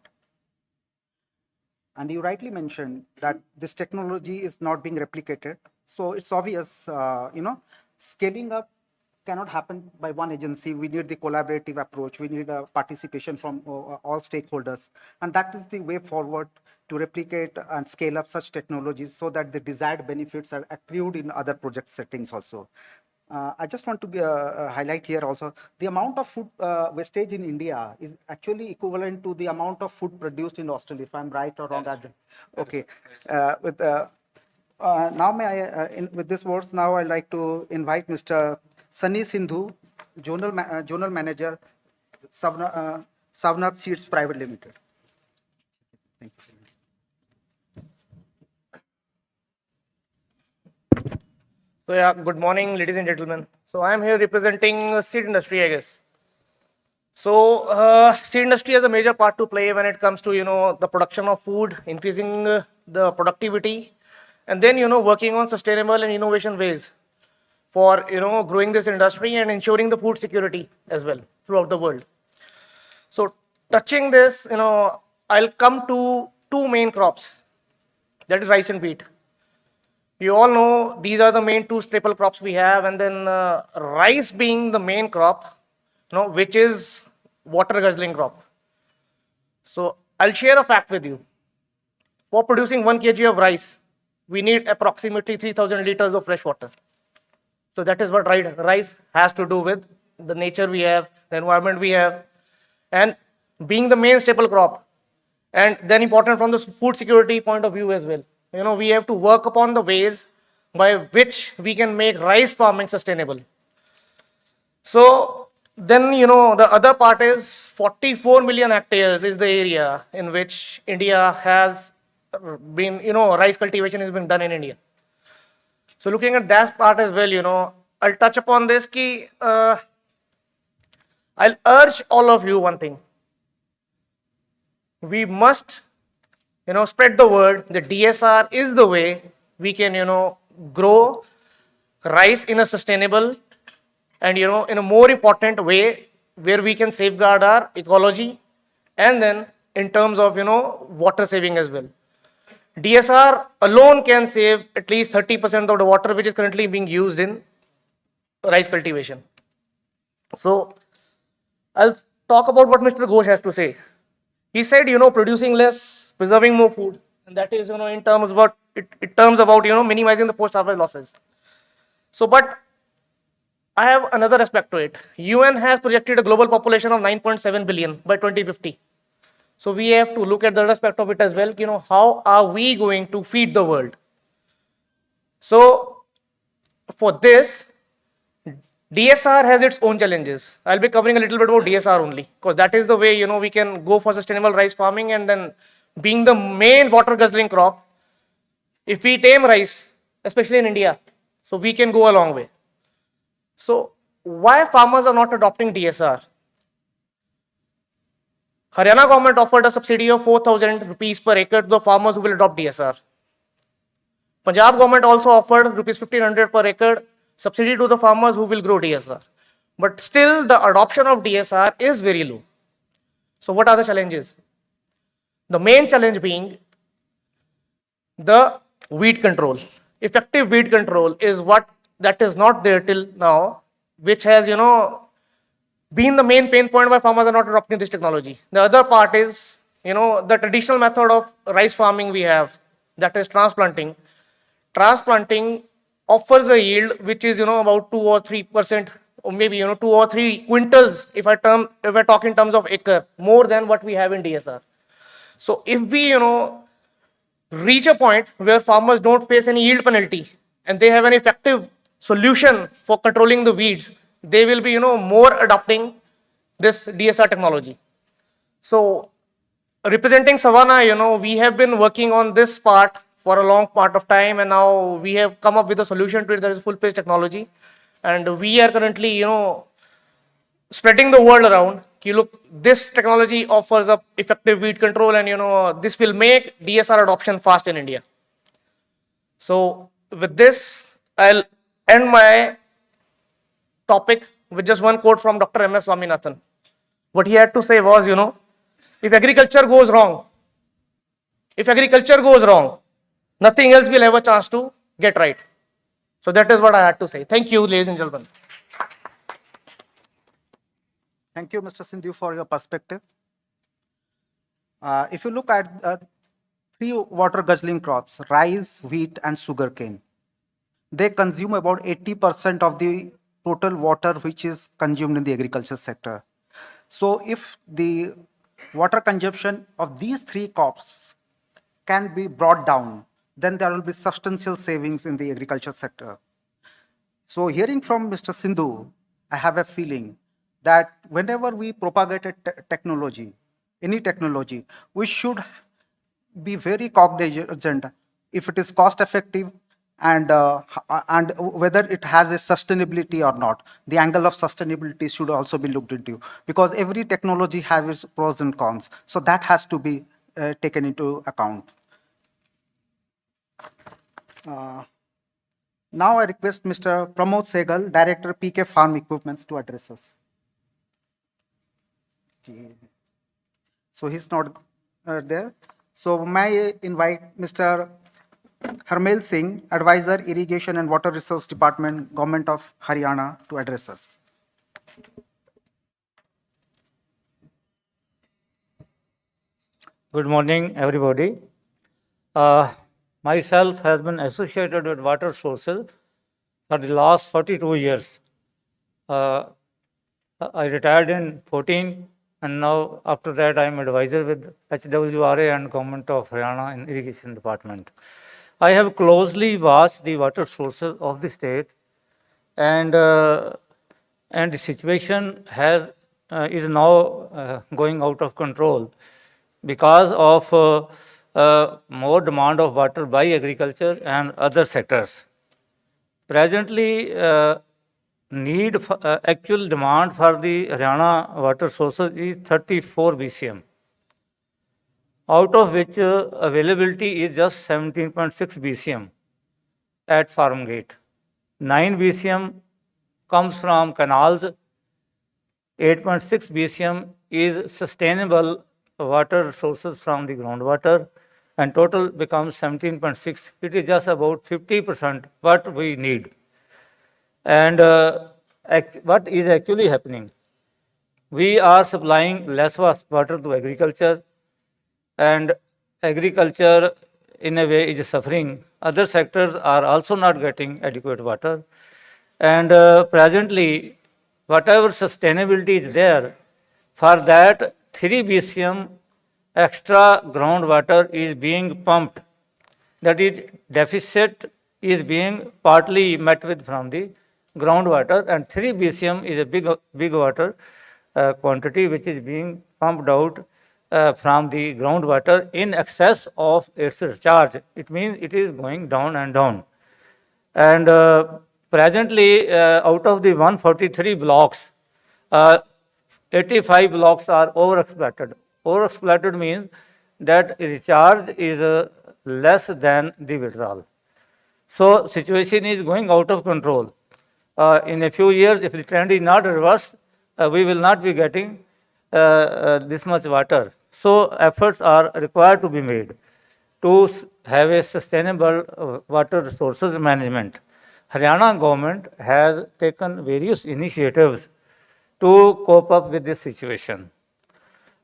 And you rightly mentioned that this technology is not being replicated. So it's obvious, scaling up cannot happen by one agency. We need the collaborative approach. We need participation from all stakeholders. And that is the way forward to replicate and scale up such technologies so that the desired benefits are accrued in other project settings also. I just want to highlight here also, the amount of food wastage in India is actually equivalent to the amount of food produced in Australia, if I'm right or wrong. Okay. Now, with these words, now I'd like to invite Mr. Sunny Sindhu, Zonal Manager, Savnath Seeds Private Limited. Thank you. So yeah, good morning, ladies and gentlemen. So I am here representing seed industry, I guess. So seed industry has a major part to play when it comes to the production of food, increasing the productivity, and then working on sustainable and innovation ways for growing this industry and ensuring the food security as well throughout the world. So touching this, I'll come to two main crops, that is rice and wheat. You all know these are the main two staple crops we have, and then rice being the main crop, which is water guzzling crop. So I'll share a fact with you. For producing 1 kg of rice, we need approximately 3,000 liters of fresh water. So that is what rice has to do with the nature we have, the environment we have, and being the main staple crop, and then important from the food security point of view as well. We have to work upon the ways by which we can make rice farming sustainable. So then, the other part is 44 million hectares is the area in which India has been, rice cultivation has been done in India. So looking at that part as well, I'll touch upon this. I'll urge all of you one thing. We must spread the word that DSR is the way we can, grow rice in a sustainable and, in a more important way where we can safeguard our ecology and then in terms of, water saving as well. DSR alone can save at least 30% of the water which is currently being used in rice cultivation. So I'll talk about what Mr. Ghosh has to say. He said, producing less, preserving more food, and that is, in terms about minimizing the post-harvest losses. So, but I have another aspect to it. UN has projected a global population of 9.7 billion by 2050. So we have to look at the other aspect of it as well. How are we going to feed the world? So for this, DSR has its own challenges. I'll be covering a little bit about DSR only, because that is the way we can go for sustainable rice farming, and then being the main water guzzling crop, if we tame rice, especially in India, so we can go a long way. So why farmers are not adopting DSR? Haryana government offered a subsidy of 4,000 rupees per acre to the farmers who will adopt DSR. Punjab government also offered rupees 1,500 per acre subsidy to the farmers who will grow DSR. But still the adoption of DSR is very low. So what are the challenges? The main challenge being the weed control. Effective weed control is what that is not there till now, which has been the main pain point why farmers are not adopting this technology. The other part is the traditional method of rice farming we have, that is transplanting. Transplanting offers a yield which is about 2 or 3%, or maybe 2 or 3 quintals if I talk in terms of acre, more than what we have in DSR. So if we reach a point where farmers don't face any yield penalty and they have an effective solution for controlling the weeds, they will be more adopting this DSR technology. So representing Savannah, we have been working on this part for a long part of time, and now we have come up with a solution to it. That is full page technology, and we are currently spreading the word around. Look, this technology offers up effective weed control, and this will make DSR adoption fast in India. So with this, I'll end my topic with just one quote from Dr. M.S. Swaminathan. What he had to say was, if agriculture goes wrong, nothing else will have a chance to get right. So that is what I had to say. Thank you, ladies and gentlemen. Thank you, Mr. Sindhu, for your perspective. If you look at 3 water guzzling crops, rice, wheat, and sugarcane, they consume about 80% of the total water which is consumed in the agriculture sector. So if the water consumption of these 3 crops can be brought down, then there will be substantial savings in the agriculture sector. So hearing from Mr. Sindhu, I have a feeling that whenever we propagate a technology, any technology, we should be very cognizant if it is cost effective and whether it has a sustainability or not. The angle of sustainability should also be looked into, because every technology has its pros and cons. So that has to be taken into account. Now I request Mr. Pramod Segal, Director PK Farm Equipments, to address us. So he's not there. So may I invite Mr. Harmail Singh, Advisor, Irrigation and Water Resource Department, Government of Haryana, to address us. Good morning, everybody. Myself has been associated with water sources for the last 42 years. I retired in 14, and now after that I am advisor with HWRA and Government of Haryana in Irrigation Department. I have closely watched the water sources of the state, and the situation is now going out of control because of more demand of water by agriculture and other sectors. Presently, actual demand for the Haryana water sources is 34 BCM, out of which availability is just 17.6 BCM at farm gate. 9 BCM comes from canals, 8.6 BCM is sustainable water sources from the groundwater, and total becomes 17.6. It is just about 50% what we need. And what is actually happening? We are supplying less water to agriculture, and agriculture in a way is suffering. Other sectors are also not getting adequate water. And presently, whatever sustainability is there, for that 3 BCM extra groundwater is being pumped. That is, deficit is being partly met with from the groundwater, and 3 BCM is a big water quantity which is being pumped out from the groundwater in excess of its recharge. It means it is going down and down. And presently, out of the 143 blocks, 85 blocks are overexploited. Overexploited means that recharge is less than the withdrawal. So situation is going out of control. In a few years, if the trend is not reversed, we will not be getting this much water. So efforts are required to be made to have a sustainable water resources management. Haryana government has taken various initiatives to cope up with this situation.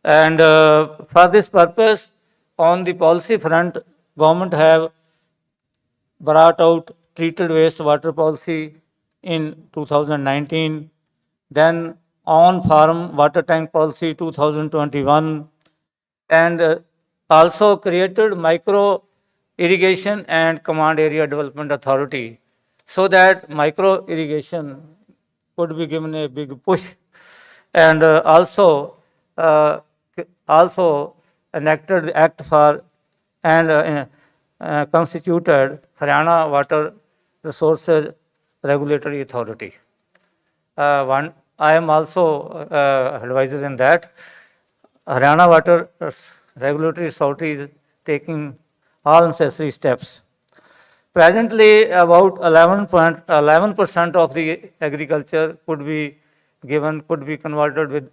And for this purpose, on the policy front, government have brought out treated wastewater policy in 2019, then on farm water tank policy 2021, and also created micro irrigation and command area development authority so that micro irrigation could be given a big push, and also enacted the act for and constituted Haryana Water Resources Regulatory Authority. I am also advisor in that. Haryana Water Regulatory Authority is taking all necessary steps. Presently, about 11% of the agriculture could be converted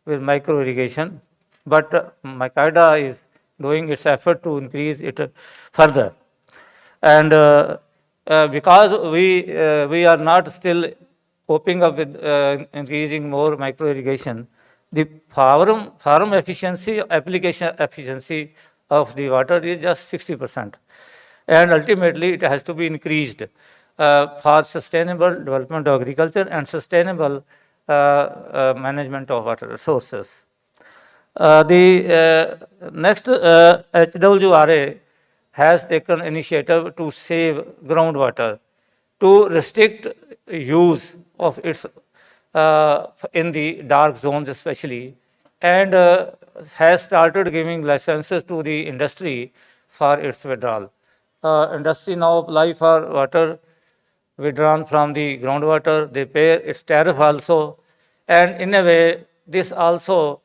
with micro irrigation, but Macaida is doing its effort to increase it further. And because we are not still coping up with increasing more micro irrigation, the farm efficiency, application efficiency of the water is just 60%. And ultimately, it has to be increased for sustainable development of agriculture and sustainable management of water resources. The next HWRA has taken initiative to save groundwater, to restrict use of its in the dark zones especially, and has started giving licenses to the industry for its withdrawal. Industry now apply for water withdrawn from the groundwater, they pay its tariff also, and in a way, this also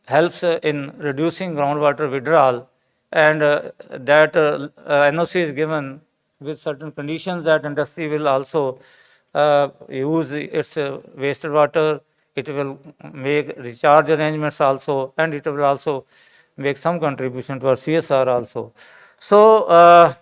helps in reducing groundwater withdrawal, and that NOC is given with certain conditions that industry will also use its wasted water, it will make recharge arrangements also, and it will also make some contribution to our CSR also. So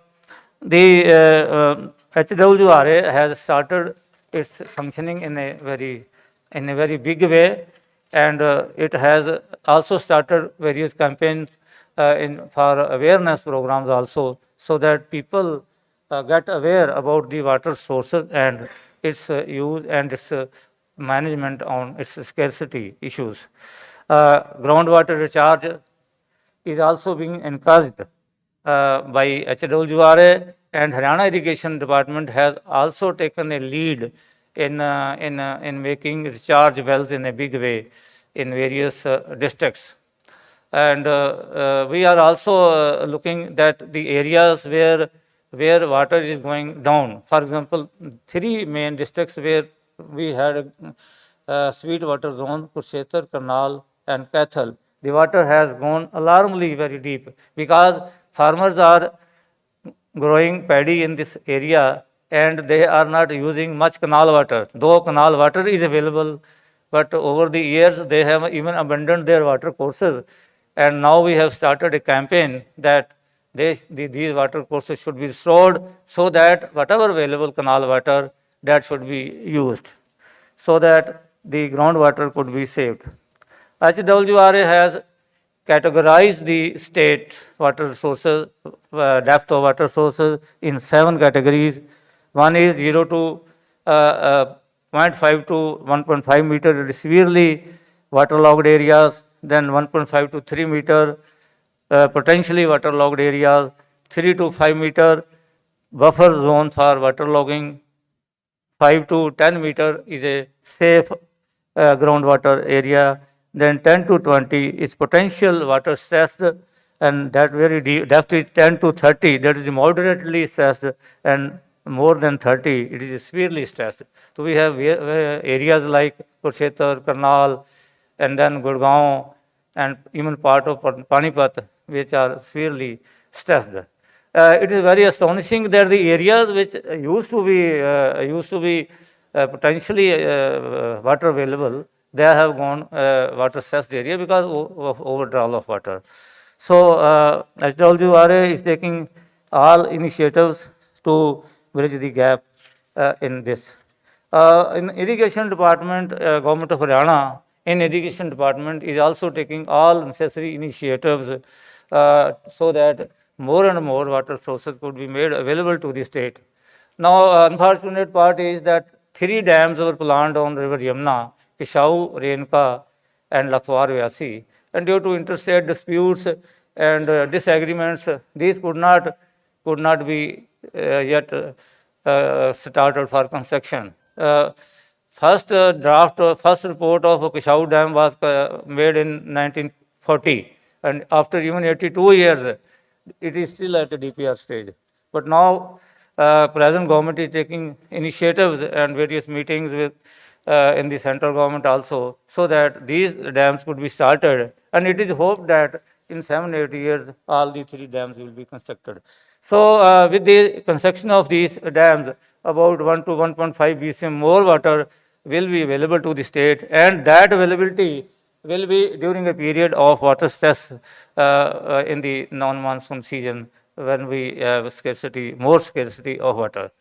the HWRA has started its functioning in a very big way, and it has also started various campaigns for awareness programs also, so that people get aware about the water sources and its use and its management on its scarcity issues. Groundwater recharge is also being encouraged by HWRA, and Haryana Irrigation Department has also taken a lead in making recharge wells in a big way in various districts. And we are also looking at the areas where water is going down. For example, 3 main districts where we had a sweet water zone, Kurshetar, Karnal, and Kaithal. The water has gone alarmingly very deep because farmers are growing paddy in this area and they are not using much canal water. Though canal water is available, but over the years they have even abandoned their water courses. And now we have started a campaign that these water courses should be restored so that whatever available canal water, that should be used so that the groundwater could be saved. HWRA has categorized the state water resources, depth of water sources in 7 categories. One is 0 to 0.5 to 1.5 meter, it is severely waterlogged areas, then 1.5 to 3 meter, potentially waterlogged areas, 3 to 5 meter buffer zone for waterlogging, 5 to 10 meter is a safe groundwater area, then 10 to 20 is potential water stressed, and that very deep depth is 10 to 30, that is moderately stressed, and more than 30, it is severely stressed. So we have areas like Kurshetar, Karnal, and then Gurgaon, and even part of Panipat, which are severely stressed. It is very astonishing that the areas which used to be potentially water available, they have gone water stressed area because of overdrawal of water. So I told you, RA is taking all initiatives to bridge the gap in this. In irrigation department, government of Haryana, in irrigation department is also taking all necessary initiatives so that more and more water sources could be made available to the state. Now, unfortunate part is that 3 dams were planned on river Yamuna, Kishau, Renka, and Lakhwar Vyasi, and due to interstate disputes and disagreements, these could not be yet started for construction. First first report of Kishau Dam was made in 1940, and after even 82 years, it is still at the DPR stage. But now, present government is taking initiatives and various meetings with in the central government also, so that these dams could be started, and it is hoped that in 7-8 years, all the 3 dams will be constructed. So with the construction of these dams, about 1 to 1.5 BCM more water will be available to the state, and that availability will be during a period of water stress in the non-monsoon season, when we have more scarcity of water.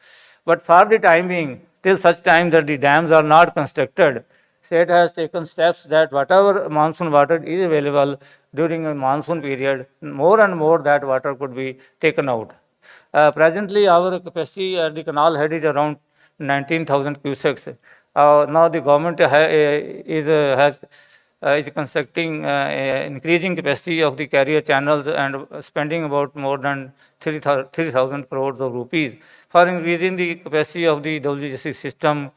But for the time being, till such time that the dams are not constructed, state has taken steps that whatever monsoon water is available during a monsoon period, more and more that water could be taken out. Presently, our capacity at the canal head is around 19,000 cusecs. Now the government is constructing increasing capacity of the carrier channels and spending about more than 3,000 crores of rupees for increasing the capacity of the WGC system,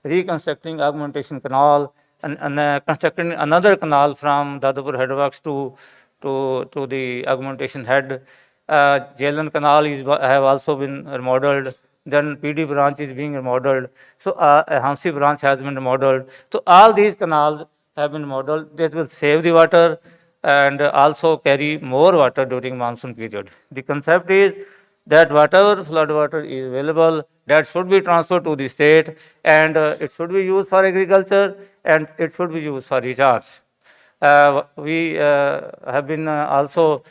reconstructing augmentation canal, and constructing another canal from Dadapur headworks to the augmentation head. Jailan Canal have also been remodeled. Then PD branch is being remodeled. So Hansi branch has been remodeled. So all these canals have been remodeled. That will save the water and also carry more water during monsoon period. The concept is that whatever flood water is available, that should be transferred to the state, and it should be used for agriculture, and it should be used for recharge. We have been also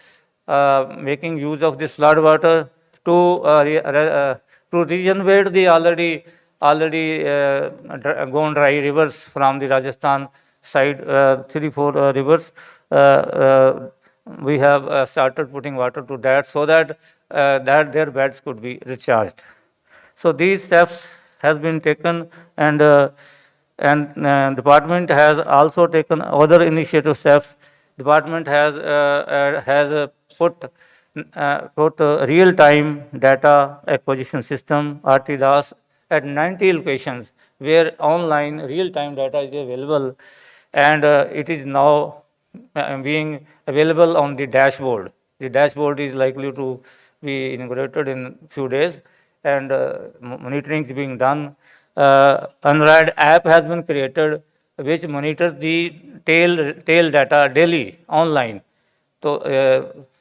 making use of this flood water to regenerate the already gone dry rivers from the Rajasthan side, 3-4 rivers. We have started putting water to that, so that their beds could be recharged. So these steps has been taken, and department has also taken other initiative steps. Department has put real-time data acquisition system (RTDAS) at 90 locations where online real-time data is available, and it is now being available on the dashboard. The dashboard is likely to be inaugurated in few days, and monitoring is being done. Unrad app has been created which monitors the tail data daily online. So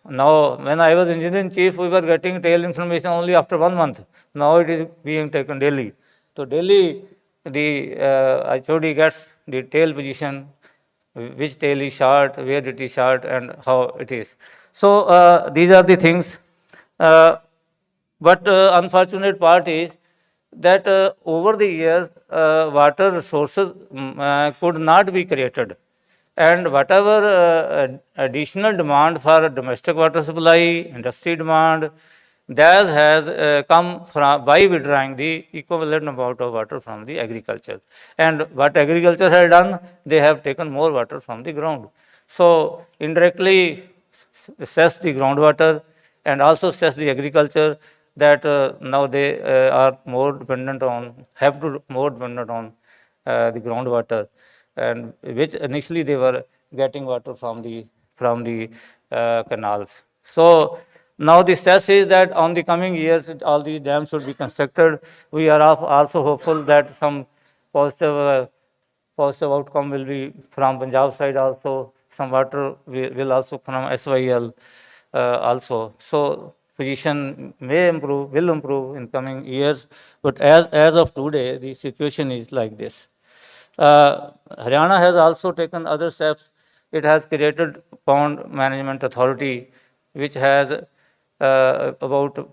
now, when I was engineering chief, we were getting tail information only after 1 month. Now it is being taken daily. So daily, the HOD gets the tail position, which tail is short, where it is short, and how it is. So these are the things. But unfortunate part is that over the years, water resources could not be created. And whatever additional demand for domestic water supply, industry demand, that has come from by withdrawing the equivalent amount of water from the agriculture. And what agriculture has done, they have taken more water from the ground. So indirectly cess the groundwater and also cess the agriculture, that now they are more dependent on, have to more dependent on the groundwater, and which initially they were getting water from the canals. So now the stress is that on the coming years, all these dams should be constructed. We are also hopeful that some positive outcome will be from Punjab side also. Some water will also from SYL also. So position may improve, will improve in coming years. But as of today, the situation is like this. Haryana has also taken other steps. It has created Pond Management Authority, which has about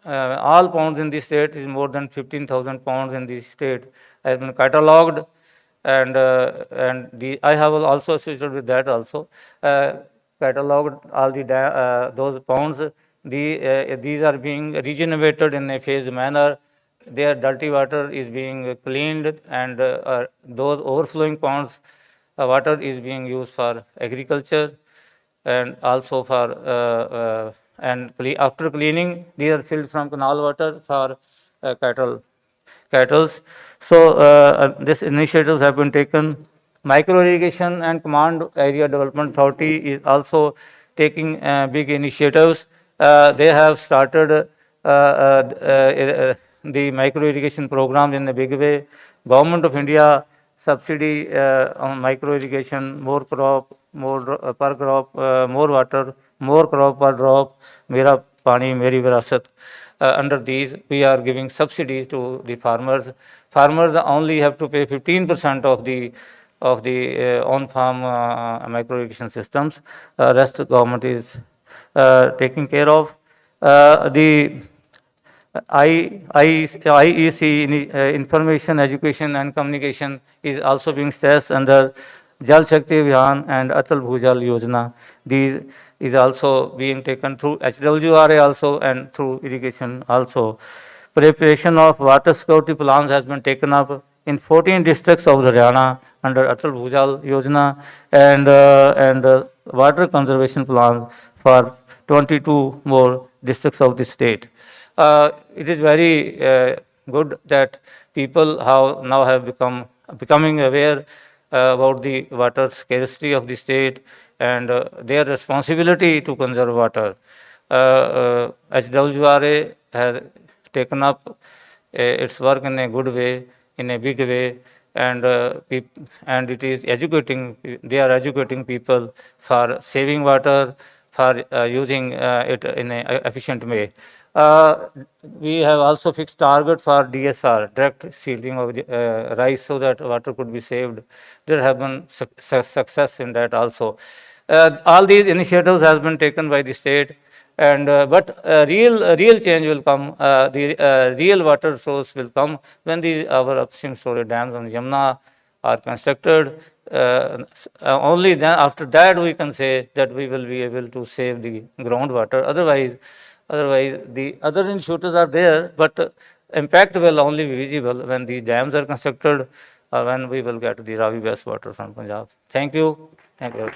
all ponds in the state, is more than 15,000 ponds in the state, has been catalogued, and I have also associated with that also, catalogued all those ponds. These are being regenerated in a phased manner. Their dirty water is being cleaned, and those overflowing ponds water is being used for agriculture, and also for after cleaning, these are filled from canal water for cattle. So this initiatives have been taken. Micro irrigation and command area development authority is also taking big initiatives. They have started the micro irrigation programs in a big way. Government of India subsidy on micro irrigation, more crop, more per crop, more water, more crop per drop, mera pani, meri virasat. Under these, we are giving subsidies to the farmers. Farmers only have to pay 15% of the on-farm micro irrigation systems. Rest government is taking care of. The IEC, Information, Education and Communication, is also being stressed under Jal Shakti Abhiyan and Atal Bhujal Yojana. These is also being taken through HWRA also and through irrigation also. Preparation of water security plans has been taken up in 14 districts of Haryana under Atal Bhujal Yojana, and water conservation plans for 22 more districts of the state. It is very good that people now have becoming aware about the water scarcity of the state and their responsibility to conserve water. HWRA has taken up its work in a good way, in a big way, and it is educating. They are educating people for saving water, for using it in an efficient way. We have also fixed target for DSR, direct shielding of the rice, so that water could be saved. There have been success in that also. All these initiatives have been taken by the state, and but real change will come. The real water source will come when our upstream storage dams on Yamuna are constructed. Only then, after that, we can say that we will be able to save the groundwater. Otherwise, the other initiatives are there, but impact will only be visible when these dams are constructed, or when we will get the Ravi best water from Punjab. Thank you. Thank you.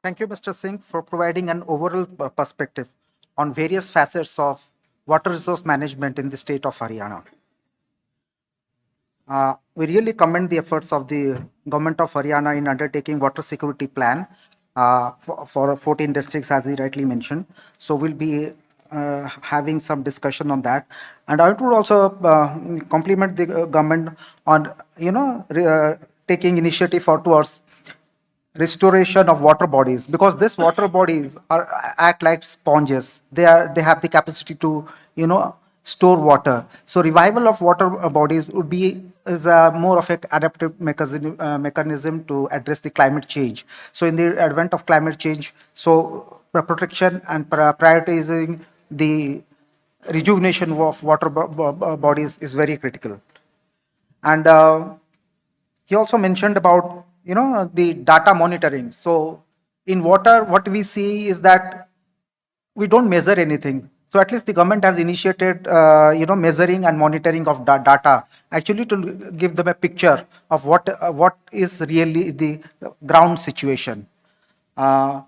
Thank you, Mr. Singh, for providing an overall perspective on various facets of water resource management in the state of Haryana. We really commend the efforts of the government of Haryana in undertaking water security plan for 14 districts, as he rightly mentioned. So we'll be having some discussion on that. And I would also compliment the government on, taking initiative towards restoration of water bodies, because these water bodies act like sponges. They have the capacity to store water. So revival of water bodies is more of an adaptive mechanism to address the climate change. So in the advent of climate change, so protection and prioritizing the rejuvenation of water bodies is very critical. And he also mentioned about the data monitoring. So In water, what we see is that we don't measure anything. So at least the government has initiated, measuring and monitoring of data, actually to give them a picture of what is really the ground situation. Now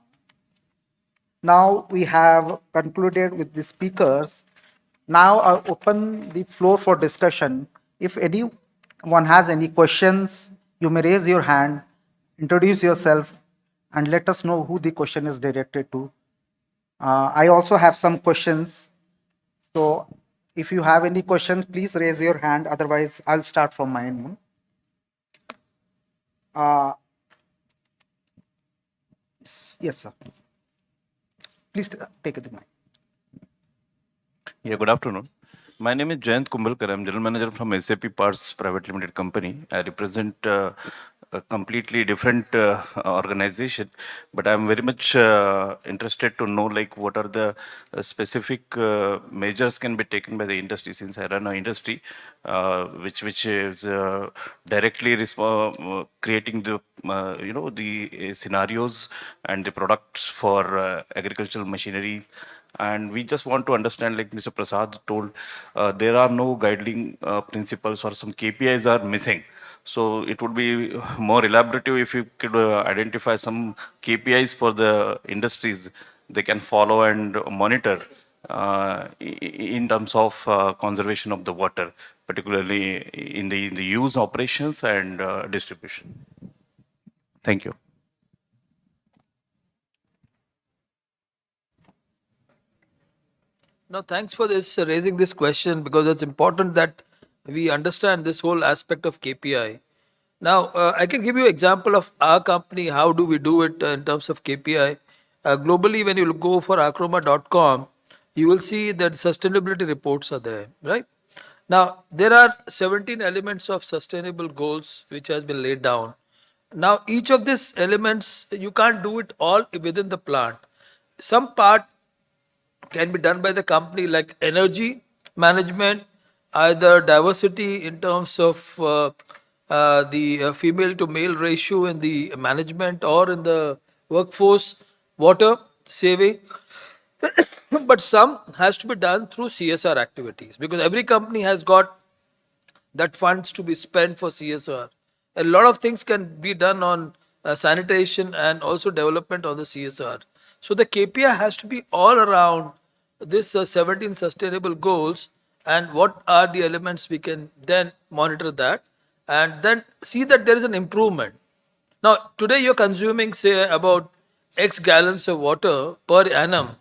we have concluded with the speakers. Now I'll open the floor for discussion. If anyone has any questions, you may raise your hand, introduce yourself, and let us know who the question is directed to. I also have some questions. So if you have any questions, please raise your hand. Otherwise, I'll start from my end. Yes, sir. Please take the mic. Yeah, good afternoon. My name is Jayant Kumbalkar. I'm General Manager from SAP Parts Private Limited Company. I represent a completely different organization, but I'm very much interested to know like what are the specific measures can be taken by the industry, since I run an industry which is directly creating the the scenarios and the products for agricultural machinery. And we just want to understand, like Mr. Prasad told, there are no guiding principles or some KPIs are missing. So it would be more elaborative if you could identify some KPIs for the industries they can follow and monitor in terms of conservation of the water, particularly in the use, operations, and distribution. Thank you. Now, thanks for this raising this question, because it's important that we understand this whole aspect of KPI. Now, I can give you example of our company. How do we do it in terms of KPI? Globally, when you go for acroma.com, you will see that sustainability reports are there, right? Now, there are 17 elements of sustainable goals which has been laid down. Now, each of these elements, you can't do it all within the plant. Some part can be done by the company, like energy management, either diversity in terms of the female to male ratio in the management or in the workforce, water saving. But some has to be done through CSR activities, because every company has got that funds to be spent for CSR. A lot of things can be done on sanitation and also development on the CSR. So the KPI has to be all around this 17 sustainable goals, and what are the elements we can then monitor that and then see that there is an improvement. Now, today you're consuming, say, about X gallons of water per annum.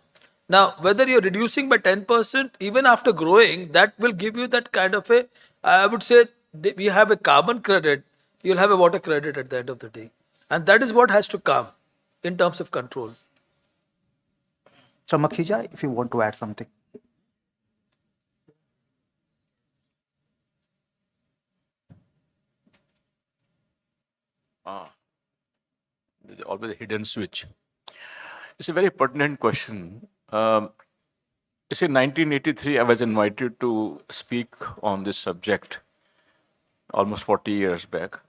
Now, whether you're reducing by 10%, even after growing, that will give you that kind of a, I would say, we have a carbon credit, you'll have a water credit at the end of the day. And that is what has to come in terms of control. So Makhija, if you want to add something. There's always a hidden switch. It's a very pertinent question. You see, 1983, I was invited to speak on this subject almost 40 years back.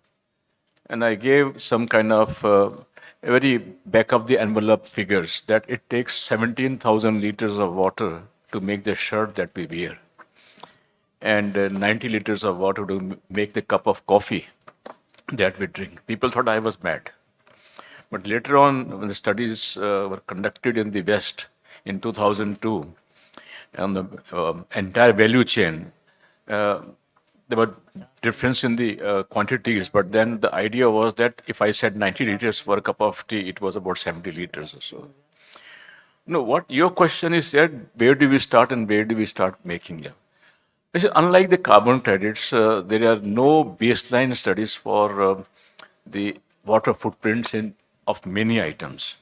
And I gave some kind of a very back of the envelope figures that it takes 17,000 liters of water to make the shirt that we wear, and 90 liters of water to make the cup of coffee that we drink. People thought I was mad. But later on, when the studies were conducted in the West in 2002, on the entire value chain, there were difference in the quantities, but then the idea was that if I said 90 liters for a cup of tea, it was about 70 liters or so. No, what your question is said, where do we start and where do we start making them? Unlike the carbon credits, there are no baseline studies for the water footprints of many items.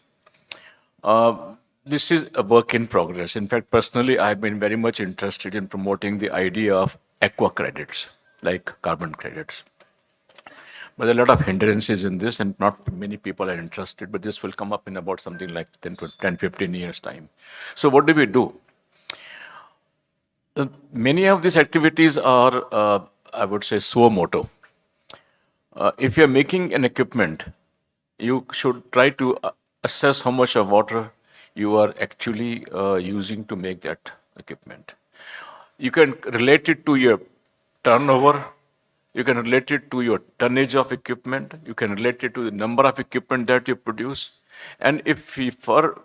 This is a work in progress. In fact, personally, I've been very much interested in promoting the idea of aqua credits, like carbon credits. But there are a lot of hindrances in this, and not many people are interested, but this will come up in about something like 10, 15 years' time. So what do we do? Many of these activities are, I would say, suo moto. If you're making an equipment, you should try to assess how much of water you are actually using to make that equipment. You can relate it to your turnover. You can relate it to your tonnage of equipment. You can relate it to the number of equipment that you produce. And if for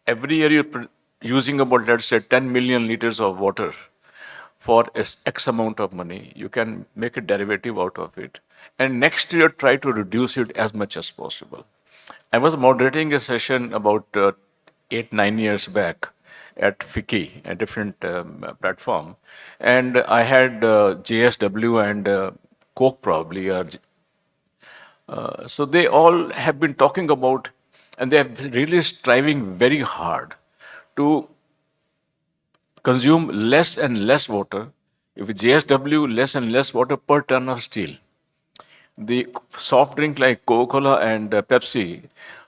every year you're using about, let's say, 10 million liters of water for X amount of money, you can make a derivative out of it. And next year, try to reduce it as much as possible. I was moderating a session about 8, 9 years back at FICCI, a different platform, and I had JSW and Coke probably. So they all have been talking about, and they have really striving very hard to consume less and less water. If JSW less and less water per ton of steel, the soft drink like Coca-Cola and Pepsi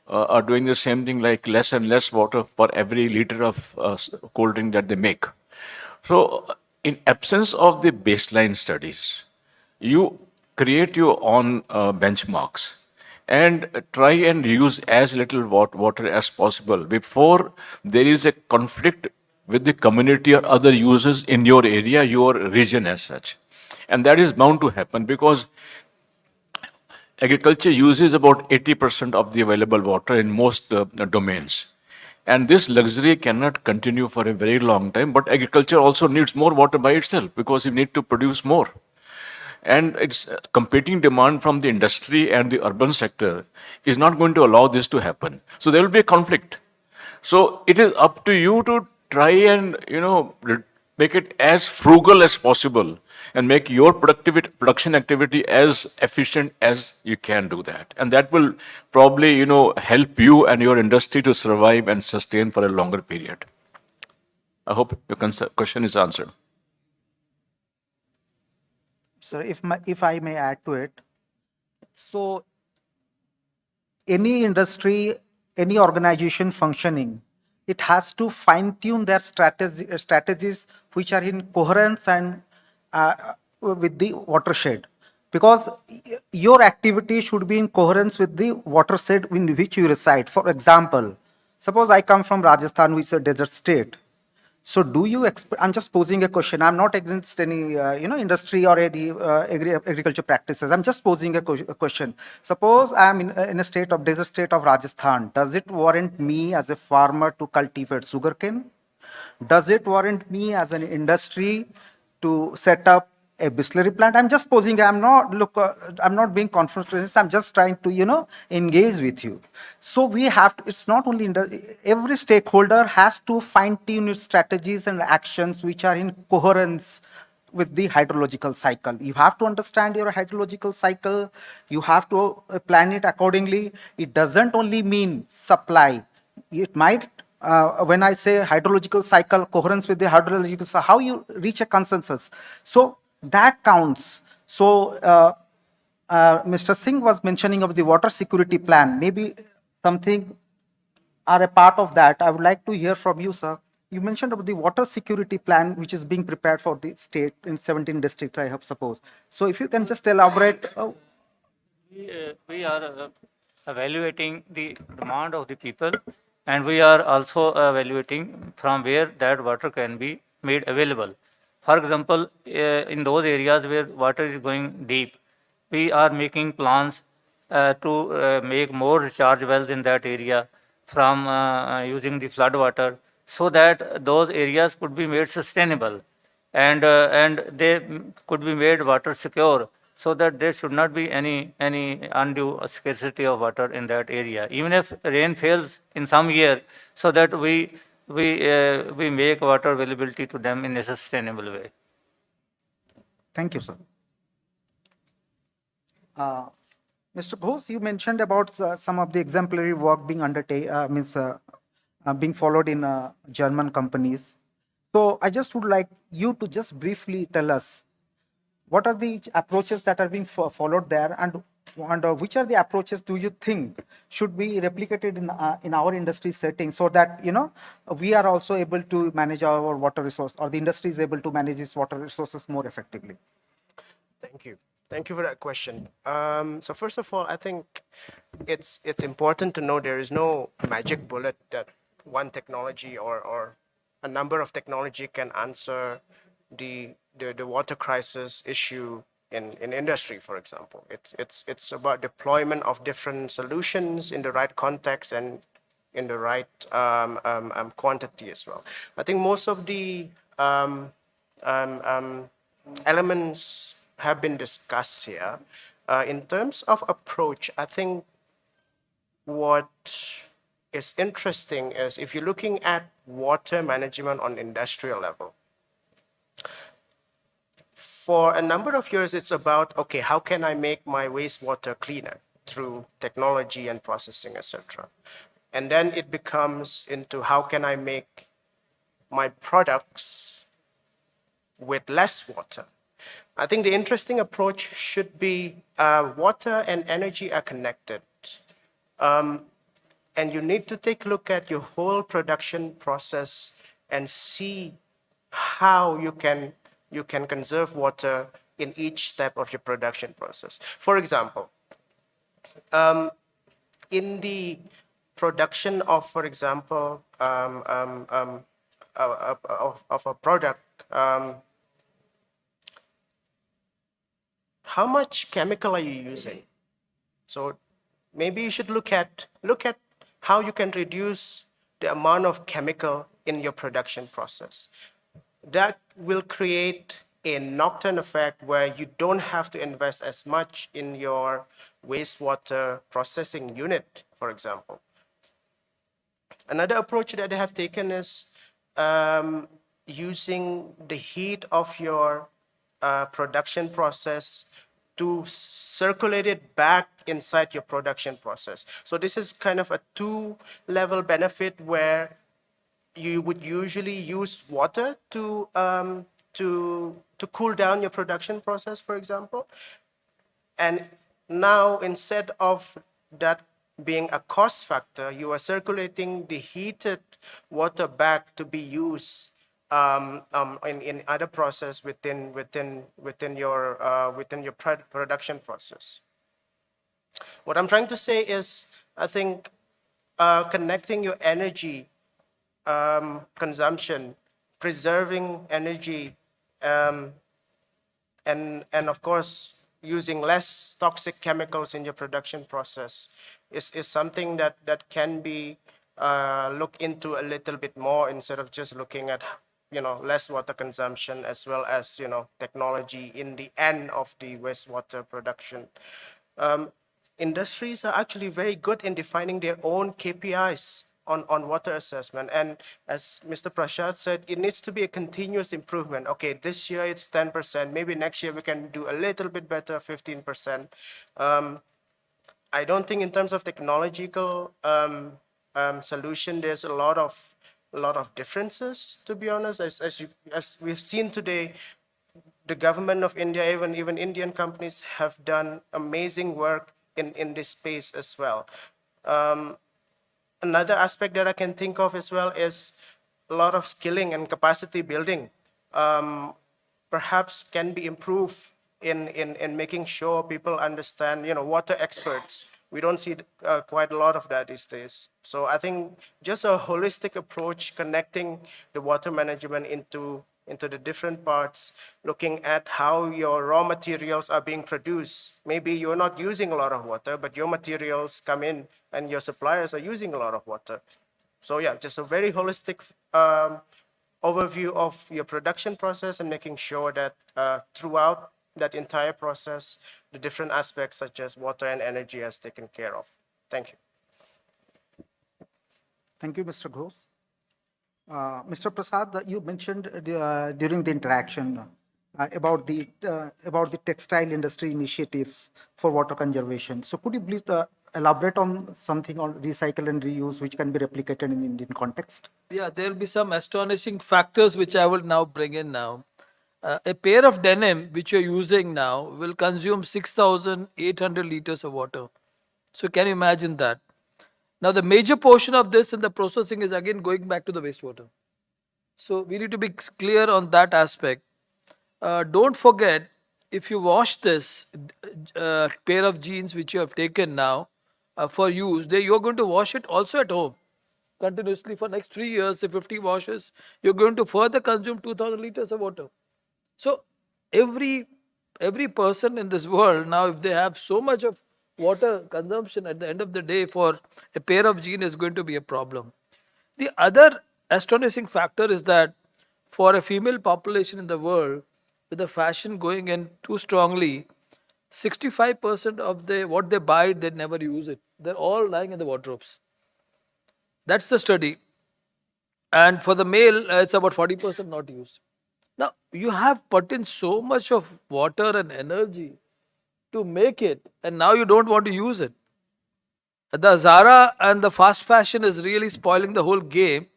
are doing the same thing, like less and less water per every liter of cold drink that they make. So, in absence of the baseline studies, you create your own benchmarks and try and use as little water as possible before there is a conflict with the community or other users in your area, your region as such. And that is bound to happen because agriculture uses about 80% of the available water in most domains. And this luxury cannot continue for a very long time, but agriculture also needs more water by itself because you need to produce more. And it's competing demand from the industry and the urban sector is not going to allow this to happen. So there will be a conflict. So it is up to you to try and make it as frugal as possible and make your production activity as efficient as you can do that, and that will probably help you and your industry to survive and sustain for a longer period. I hope your question is answered. Sir, if I may add to it, so any industry, any organization functioning, it has to fine-tune their strategies which are in coherence and with the watershed. Because your activity should be in coherence with the watershed in which you reside. For example, suppose I come from Rajasthan, which is a desert state. So do you expect, I'm just posing a question. I'm not against any, industry or any agriculture practices. I'm just posing a question. Suppose I'm in a desert state of Rajasthan. Does it warrant me as a farmer to cultivate sugarcane? Does it warrant me as an industry to set up a distillery plant? I'm just posing. I'm not being confrontational. I'm just trying to engage with you. So we have to, it's not only every stakeholder has to fine tune its strategies and actions which are in coherence with the hydrological cycle. You have to understand your hydrological cycle. You have to plan it accordingly. It doesn't only mean supply. It might, when I say hydrological cycle, coherence with the hydrological cycle, how you reach a consensus. So that counts. So Mr. Singh was mentioning of the water security plan. Maybe something are a part of that. I would like to hear from you, sir. You mentioned about the water security plan, which is being prepared for the state in 17 districts, I suppose. So if you can just elaborate. We are evaluating the demand of the people, and we are also evaluating from where that water can be made available. For example, in those areas where water is going deep, we are making plans to make more recharge wells in that area from using the flood water, so that those areas could be made sustainable and they could be made water secure, so that there should not be any undue scarcity of water in that area, even if rain fails in some year, so that we make water availability to them in a sustainable way. Thank you, sir. Mr. Bose, you mentioned about some of the exemplary work being being followed in German companies. So I just would like you to just briefly tell us what are the approaches that are being followed there, and which are the approaches do you think should be replicated in our industry setting, so that we are also able to manage our water resource, or the industry is able to manage its water resources more effectively. Thank you. Thank you for that question. So first of all, I think it's important to know there is no magic bullet that one technology or a number of technology can answer the water crisis issue in industry, for example. It's about deployment of different solutions in the right context and in the right quantity as well. I think most of the elements have been discussed here. In terms of approach, I think what is interesting is if you're looking at water management on industrial level, for a number of years, it's about, okay, how can I make my wastewater cleaner through technology and processing, etc. And then it becomes into how can I make my products with less water. I think the interesting approach should be water and energy are connected. And you need to take a look at your whole production process and see how you can conserve water in each step of your production process. For example, in the production of, for example, of a product, how much chemical are you using? So maybe you should look at how you can reduce the amount of chemical in your production process. That will create a knock-on effect where you don't have to invest as much in your wastewater processing unit, for example. Another approach that they have taken is using the heat of your production process to circulate it back inside your production process. So this is kind of a two-level benefit where you would usually use water to cool down your production process, for example. And now, instead of that being a cost factor, you are circulating the heated water back to be used in other process within your production process. What I'm trying to say is, I think connecting your energy consumption, preserving energy, and of course using less toxic chemicals in your production process is something that can be looked into a little bit more instead of just looking at less water consumption as well as technology in the end of the wastewater production. Industries are actually very good in defining their own KPIs on water assessment. And as Mr. Prashad said, it needs to be a continuous improvement. Okay, this year it's 10%. Maybe next year we can do a little bit better, 15%. I don't think in terms of technological solution, there's a lot of differences, to be honest. As we've seen today, the government of India, even Indian companies have done amazing work in this space as well. Another aspect that I can think of as well is a lot of skilling and capacity building perhaps can be improved in making sure people understand, water experts. We don't see quite a lot of that these days. So I think just a holistic approach, connecting the water management into the different parts, looking at how your raw materials are being produced. Maybe you're not using a lot of water, but your materials come in and your suppliers are using a lot of water. So yeah, just a very holistic overview of your production process and making sure that throughout that entire process, the different aspects such as water and energy is taken care of. Thank you. Thank you, Mr. Ghosh. Mr. Prasad, you mentioned during the interaction about the textile industry initiatives for water conservation. So could you please elaborate on something on recycle and reuse which can be replicated in Indian context? Yeah, there will be some astonishing factors which I will now bring in now. A pair of denim which you're using now will consume 6,800 liters of water. So can you imagine that? Now the major portion of this in the processing is again going back to the wastewater. So we need to be clear on that aspect. Don't forget, if you wash this pair of jeans which you have taken now for use, you're going to wash it also at home continuously for next 3 years. If 50 washes, you're going to further consume 2,000 liters of water. So every person in this world now, if they have so much of water consumption at the end of the day for a pair of jeans is going to be a problem. The other astonishing factor is that for a female population in the world, with the fashion going in too strongly, 65% of what they buy, they never use it. They're all lying in the wardrobes. That's the study. And for the male, it's about 40% not used. Now, you have put in so much of water and energy to make it, and now you don't want to use it. The Zara and the fast fashion is really spoiling the whole game.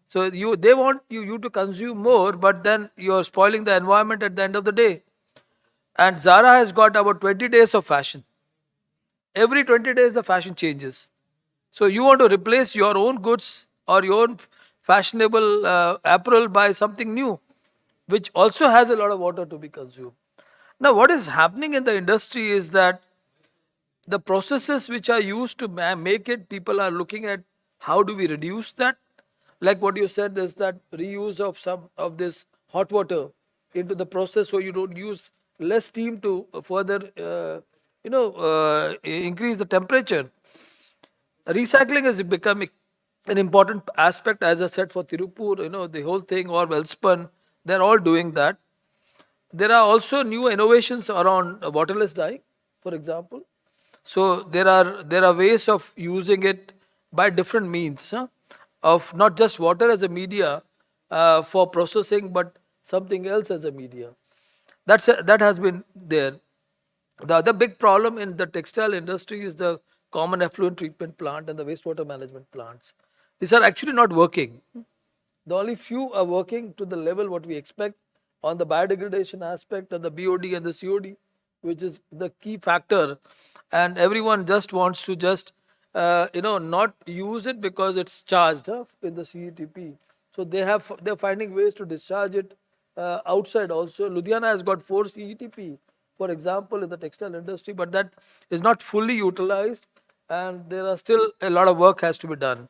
So they want you to consume more, but then you're spoiling the environment at the end of the day. And Zara has got about 20 days of fashion. Every 20 days the fashion changes. So you want to replace your own goods or your own fashionable apparel by something new, which also has a lot of water to be consumed. Now, what is happening in the industry is that the processes which are used to make it, people are looking at how do we reduce that. Like what you said, there's that reuse of some of this hot water into the process, so you don't use less steam to further, increase the temperature. Recycling is becoming an important aspect, as I said, for Tirupur, the whole thing, or Welspun, they're all doing that. There are also new innovations around waterless dyeing, for example. So there are ways of using it by different means, of not just water as a media for processing, but something else as a media. That has been there. The other big problem in the textile industry is the common effluent treatment plant and the wastewater management plants. These are actually not working. The only few are working to the level what we expect on the biodegradation aspect and the BOD and the COD, which is the key factor. And everyone just wants to not use it because it's charged in the CETP. So they're finding ways to discharge it outside also. Ludhiana has got 4 CETP, for example, in the textile industry, but that is not fully utilized, and there are still a lot of work has to be done.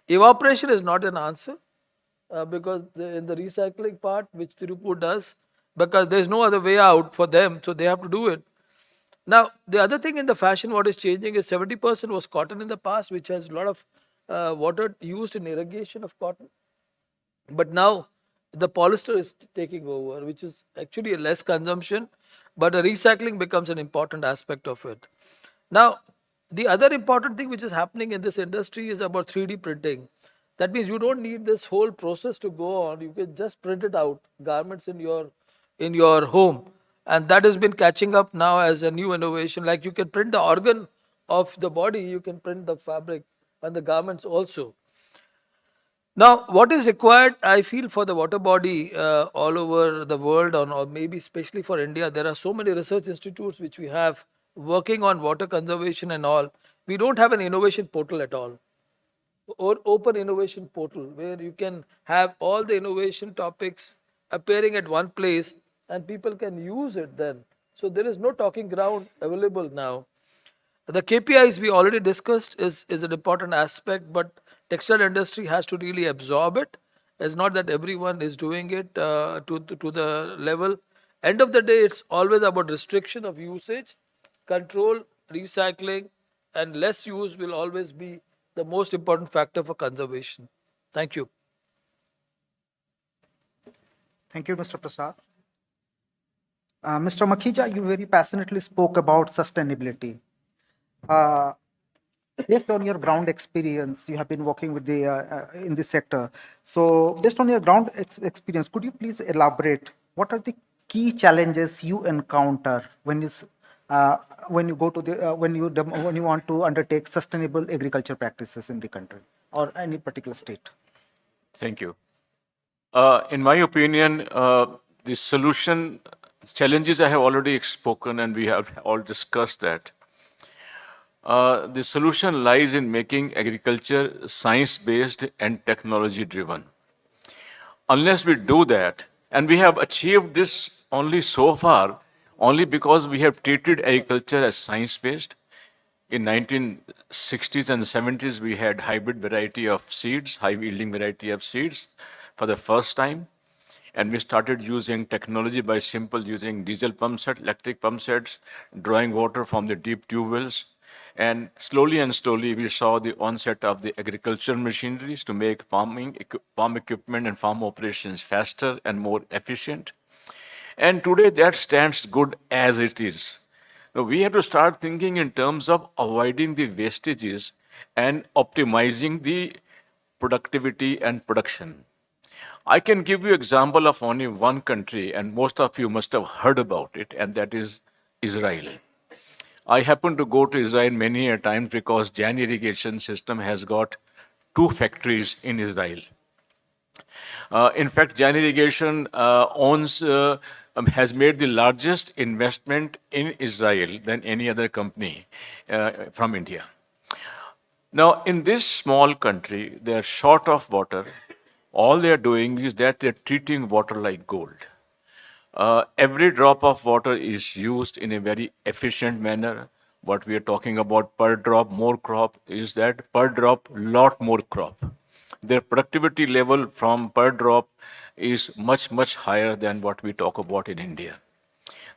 Evaporation is not an answer because in the recycling part, which Tirupur does, because there's no other way out for them, so they have to do it. Now, the other thing in the fashion, what is changing is 70% was cotton in the past, which has a lot of water used in irrigation of cotton. But now the polyester is taking over, which is actually a less consumption, but the recycling becomes an important aspect of it. Now, the other important thing which is happening in this industry is about 3D printing. That means you don't need this whole process to go on. You can just print it out, garments in your home. And that has been catching up now as a new innovation. Like you can print the organ of the body, you can print the fabric and the garments also. Now, what is required, I feel, for the water body all over the world, or maybe especially for India, there are so many research institutes which we have working on water conservation and all. We don't have an innovation portal at all, or open innovation portal where you can have all the innovation topics appearing at one place and people can use it then. So there is no talking ground available now. The KPIs we already discussed is an important aspect, but textile industry has to really absorb it. It's not that everyone is doing it to the level. End of the day, it's always about restriction of usage, control, recycling, and less use will always be the most important factor for conservation. Thank you. Thank you, Mr. Prasad. Mr. Makhija, you very passionately spoke about sustainability. Based on your ground experience, you have been working with in this sector. So, based on your ground experience, could you please elaborate what are the key challenges you encounter when you go to when you want to undertake sustainable agriculture practices in the country or any particular state? Thank you. In my opinion, the solution challenges I have already spoken, and we have all discussed that. The solution lies in making agriculture science-based and technology-driven. Unless we do that, and we have achieved this only so far only because we have treated agriculture as science-based. In 1960s and 70s, we had hybrid variety of seeds, high-yielding variety of seeds for the first time. And we started using technology by simple using diesel pump set, electric pump sets, drawing water from the deep tube wells. And slowly, we saw the onset of the agricultural machineries to make farm equipment and farm operations faster and more efficient. And today that stands good as it is. Now we have to start thinking in terms of avoiding the wastages and optimizing the productivity and production. I can give you example of only one country, and most of you must have heard about it, and that is Israel. I happen to go to Israel many a times because Jan irrigation system has got two factories in Israel. In fact, Jan Irrigation has made the largest investment in Israel than any other company from India. Now, in this small country, they are short of water. All they are doing is that they're treating water like gold. Every drop of water is used in a very efficient manner. What we are talking about per drop more crop is that per drop lot more crop. Their productivity level from per drop is much higher than what we talk about in India.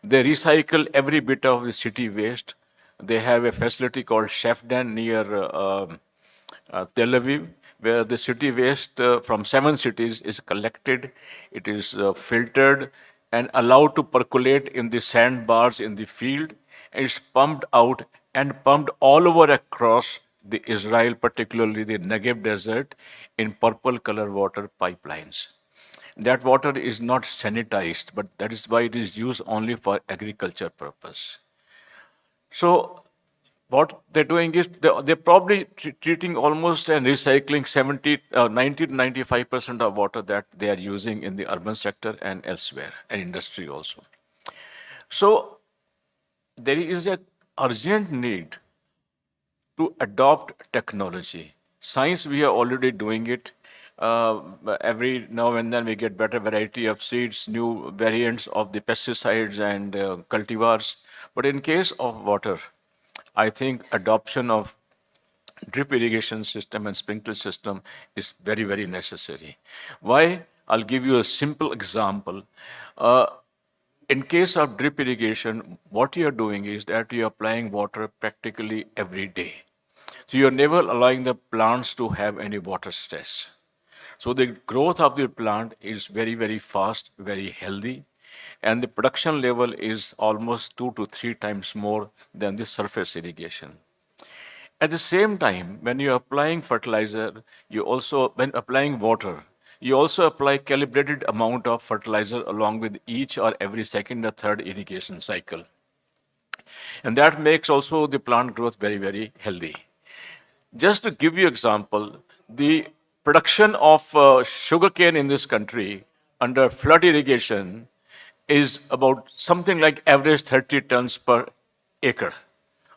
They recycle every bit of the city waste. They have a facility called Shefdan near Tel Aviv, where the city waste from 7 cities is collected, it is filtered and allowed to percolate in the sandbars in the field, and it's pumped out and pumped all over across the Israel, particularly the Negev desert, in purple color water pipelines. That water is not sanitized, but that is why it is used only for agriculture purpose. So what they're doing is they're probably treating almost and recycling 90 to 95% of water that they are using in the urban sector and elsewhere, and industry also. So there is an urgent need to adopt technology. Science, we are already doing it. Every now and then we get better variety of seeds, new variants of the pesticides and cultivars. But in case of water, I think adoption of drip irrigation system and sprinkler system is very necessary. Why? I'll give you a simple example. In case of drip irrigation, what you're doing is that you're applying water practically every day. So you're never allowing the plants to have any water stress. So the growth of the plant is very fast, very healthy, and the production level is almost 2 to 3 times more than the surface irrigation. At the same time, when you're applying fertilizer, when applying water, you also apply calibrated amount of fertilizer along with each or every second or third irrigation cycle. And that makes also the plant growth very healthy. Just to give you example, the production of sugarcane in this country under flood irrigation is about something like average 30 tons per acre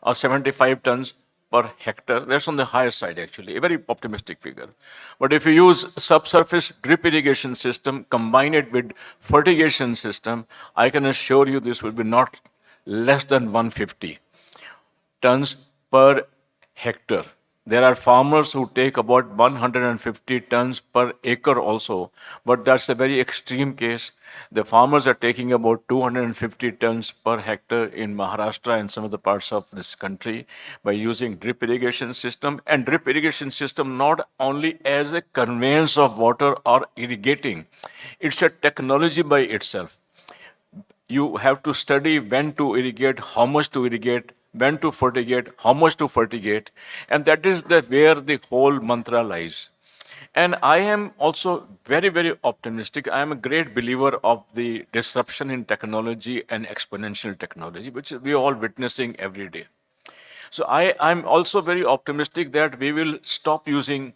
or 75 tons per hectare. That's on the higher side actually, a very optimistic figure. But if you use subsurface drip irrigation system, combine it with fertigation system, I can assure you this will be not less than 150 tons per hectare. There are farmers who take about 150 tons per acre also, but that's a very extreme case. The farmers are taking about 250 tons per hectare in Maharashtra and some of the parts of this country by using drip irrigation system. And drip irrigation system not only as a conveyance of water or irrigating, it's a technology by itself. You have to study when to irrigate, how much to irrigate, when to fertigate, how much to fertigate, and that is where the whole mantra lies. And I am also very optimistic. I am a great believer of the disruption in technology and exponential technology, which we are all witnessing every day. So I'm also very optimistic that we will stop using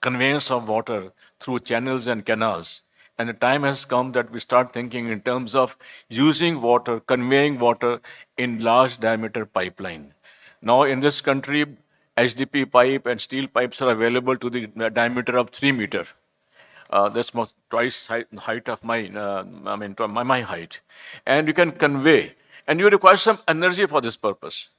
conveyance of water through channels and canals. And the time has come that we start thinking in terms of using water, conveying water in large diameter pipeline. Now in this country, HDP pipe and steel pipes are available to the diameter of 3 meters. That's twice height of my height. And you can convey And you require some energy for this purpose.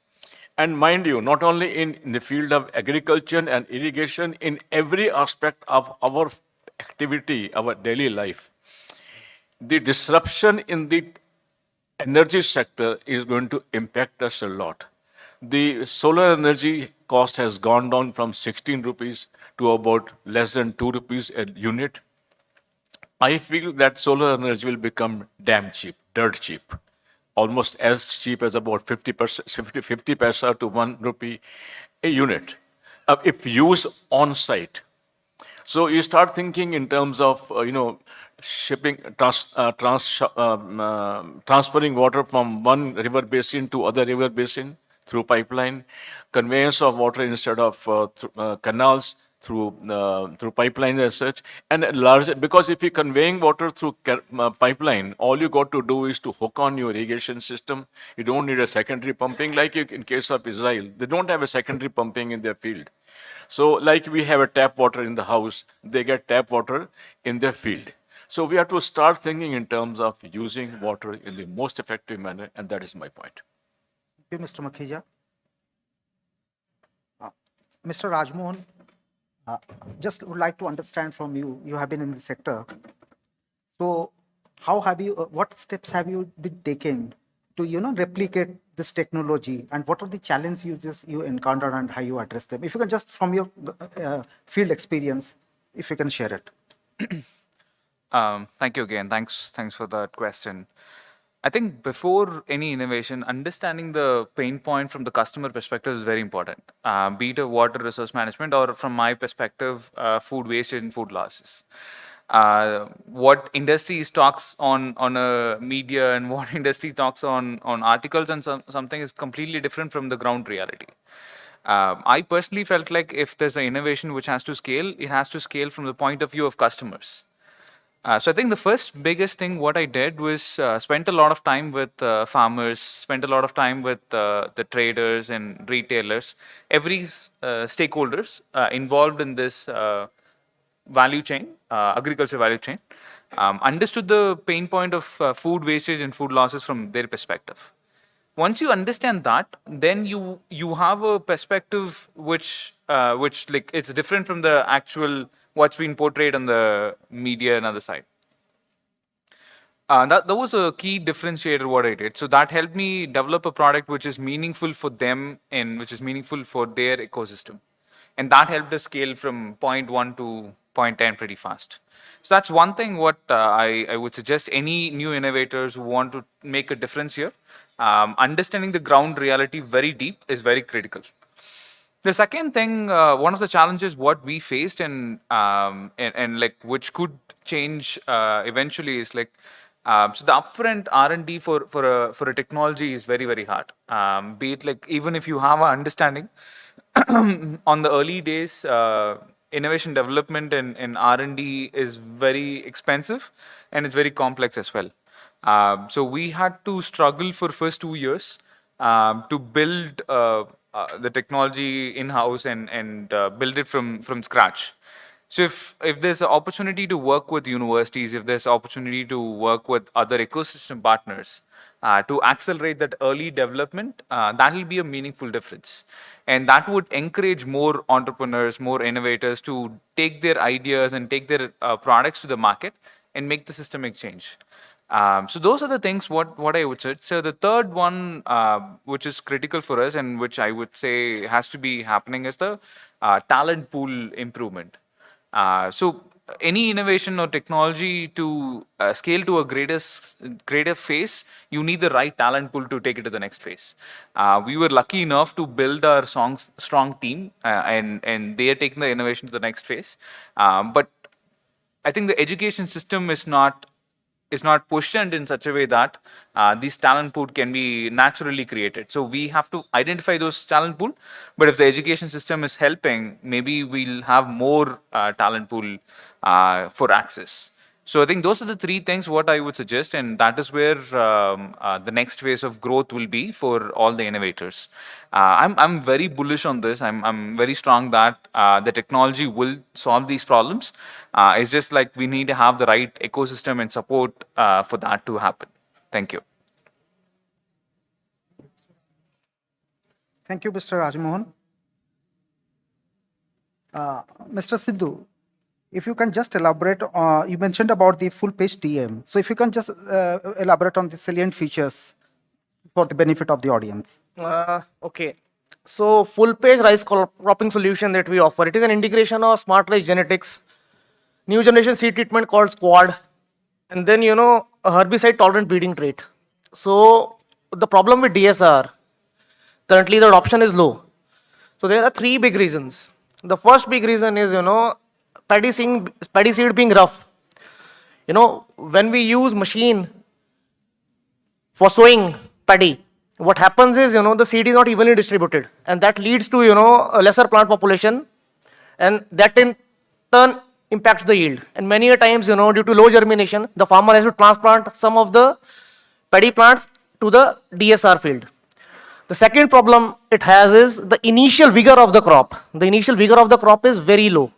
And mind you, not only in the field of agriculture and irrigation, in every aspect of our activity, our daily life, the disruption in the energy sector is going to impact us a lot. The solar energy cost has gone down from 16 rupees to about less than 2 rupees a unit. I feel that solar energy will become damn cheap, dirt cheap, almost as cheap as about 50%, 50 paisa to 1 rupee a unit, if used on site. So you start thinking in terms of, shipping, transferring water from one river basin to other river basin through pipeline, conveyance of water instead of canals through pipeline as such, and large, because if you're conveying water through pipeline, all you got to do is to hook on your irrigation system. You don't need a secondary pumping, like in case of Israel. They don't have a secondary pumping in their field. So like we have a tap water in the house, they get tap water in their field. So we have to start thinking in terms of using water in the most effective manner, and that is my point. Thank you, Mr. Makhija. Mr. Rajmohan, just would like to understand from you, you have been in the sector. So how have you, what steps have you been taking to, replicate this technology, and what are the challenges you encountered and how you address them? If you can just from your field experience, if you can share it. Thank you again. Thanks for that question. I think before any innovation, understanding the pain point from the customer perspective is very important. Be it a water resource management or, from my perspective, food wastage and food losses. What industry talks on a media and what industry talks on articles and something is completely different from the ground reality. I personally felt like if there's an innovation which has to scale, it has to scale from the point of view of customers. So I think the first biggest thing what I did was spent a lot of time with farmers, spent a lot of time with the traders and retailers, every stakeholders involved in this value chain, agriculture value chain, understood the pain point of food wastage and food losses from their perspective. Once you understand that, then you have a perspective which like it's different from the actual what's been portrayed on the media and other side. That was a key differentiator what I did. So that helped me develop a product which is meaningful for them and which is meaningful for their ecosystem. And that helped us scale from point 1 to point 10 pretty fast. So that's one thing what I would suggest any new innovators who want to make a difference here. Understanding the ground reality very deep is very critical. The second thing, one of the challenges what we faced and like which could change eventually is like, so the upfront R&D for a technology is very, very hard. Be it like even if you have an understanding on the early days, innovation development and R&D is very expensive and it's very complex as well. So we had to struggle for first 2 years to build the technology in-house and build it from scratch. So if there's an opportunity to work with universities, if there's an opportunity to work with other ecosystem partners to accelerate that early development, that will be a meaningful difference. And that would encourage more entrepreneurs, more innovators to take their ideas and take their products to the market and make the systemic change. So those are the things what I would say. So the third one, which is critical for us and which I would say has to be happening, is the talent pool improvement. So any innovation or technology to scale to a greater phase, you need the right talent pool to take it to the next phase. We were lucky enough to build our strong team, and they are taking the innovation to the next phase. But I think the education system is not pushed in such a way that these talent pool can be naturally created. So we have to identify those talent pool, but if the education system is helping, maybe we'll have more talent pool for access. So I think those are the three things what I would suggest, and that is where the next phase of growth will be for all the innovators. I'm very bullish on this. I'm very strong that the technology will solve these problems. It's just like we need to have the right ecosystem and support for that to happen. Thank you. Thank you, Mr. Rajmohan. Mr. Sidhu, if you can just elaborate, you mentioned about the full page TM. So if you can just elaborate on the salient features for the benefit of the audience. Okay. So full page rice cropping solution that we offer, it is an integration of smart rice genetics, new generation seed treatment called Squad, and then a herbicide tolerant breeding trait. So the problem with DSR, currently the adoption is low. So there are three big reasons. The first big reason is paddy seed being rough. When we use machine for sowing paddy, what happens is the seed is not evenly distributed, and that leads to a lesser plant population, and that in turn impacts the yield. And many a times due to low germination, the farmer has to transplant some of the paddy plants to the DSR field. The second problem it has is the initial vigor of the crop. The initial vigor of the crop is very low.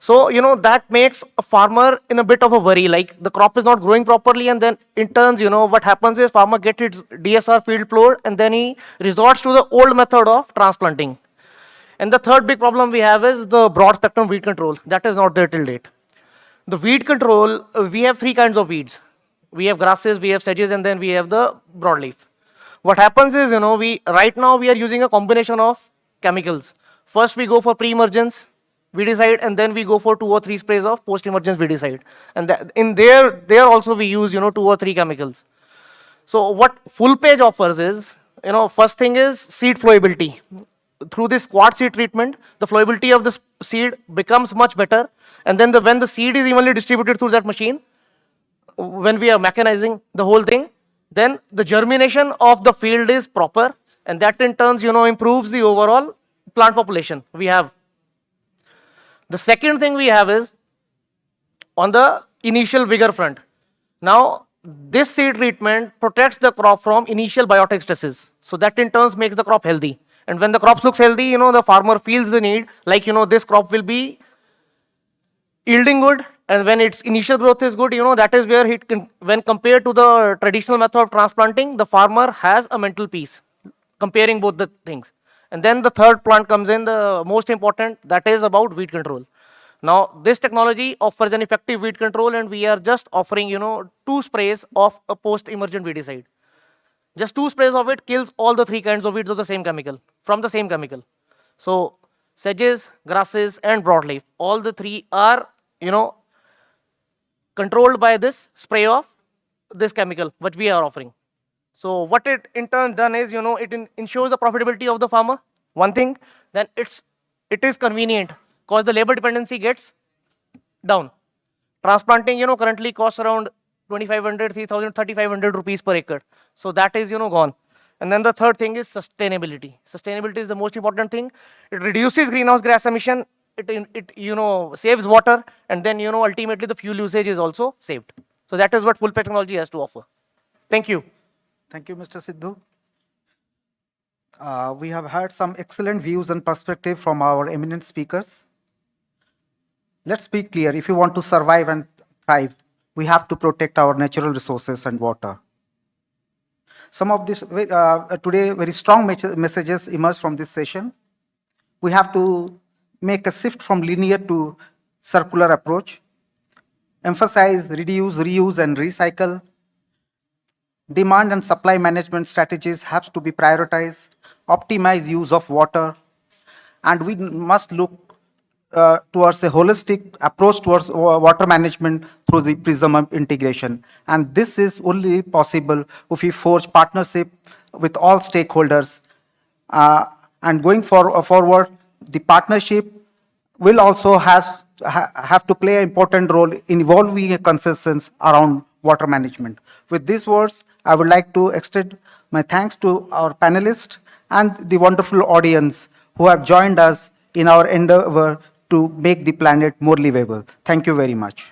So, that makes a farmer in a bit of a worry, like the crop is not growing properly, and then in turns, what happens is farmer gets its DSR field plowed, and then he resorts to the old method of transplanting. And the third big problem we have is the broad spectrum weed control. That is not there till date. The weed control, we have three kinds of weeds. We have grasses, we have sedges, and then we have the broadleaf. What happens is, right now we are using a combination of chemicals. First we go for pre-emergence weedicide, and then we go for 2 or 3 sprays of post-emergence weedicide. And in there also we use 2 or 3 chemicals. So what full page offers is, first thing is seed flowability. Through this quad seed treatment, the flowability of the seed becomes much better, and then when the seed is evenly distributed through that machine, when we are mechanizing the whole thing, then the germination of the field is proper, and that in turns improves the overall plant population we have. The second thing we have is on the initial vigor front. Now, this seed treatment protects the crop from initial biotic stresses. So that in turns makes the crop healthy. And when the crop looks healthy, the farmer feels the need, like, this crop will be yielding good. And when its initial growth is good, that is where when compared to the traditional method of transplanting, the farmer has a mental peace comparing both the things. And then the third plant comes in, the most important, that is about weed control. Now, this technology offers an effective weed control, and we are just offering, 2 sprays of a post-emergent weedicide. Just 2 sprays of it kills all the 3 kinds of weeds of the same chemical, from the same chemical. So, sedges, grasses, and broadleaf, all the 3 are, controlled by this spray of this chemical, which we are offering. So what it in turn done is, it ensures the profitability of the farmer. One thing, then it is convenient because the labor dependency gets down. Transplanting, currently costs around 2,500, 3,000, 3,500 rupees per acre. So that is, gone. And then the third thing is sustainability. Sustainability is the most important thing. It reduces greenhouse gas emission. It saves water, and then, ultimately the fuel usage is also saved. So that is what full page technology has to offer. Thank you. Thank you, Mr. Sidhu. We have had some excellent views and perspective from our eminent speakers. Let's be clear, if you want to survive and thrive, we have to protect our natural resources and water. Some of this, today, very strong messages emerge from this session. We have to make a shift from linear to circular approach, emphasize reduce, reuse, and recycle. Demand and supply management strategies have to be prioritized, optimize use of water, and we must look towards a holistic approach towards water management through the prism of integration. And this is only possible if we forge partnership with all stakeholders. And going forward, the partnership will also have to play an important role in evolving a consensus around water management. With these words, I would like to extend my thanks to our panelists and the wonderful audience who have joined us in our endeavor to make the planet more livable. Thank you very much.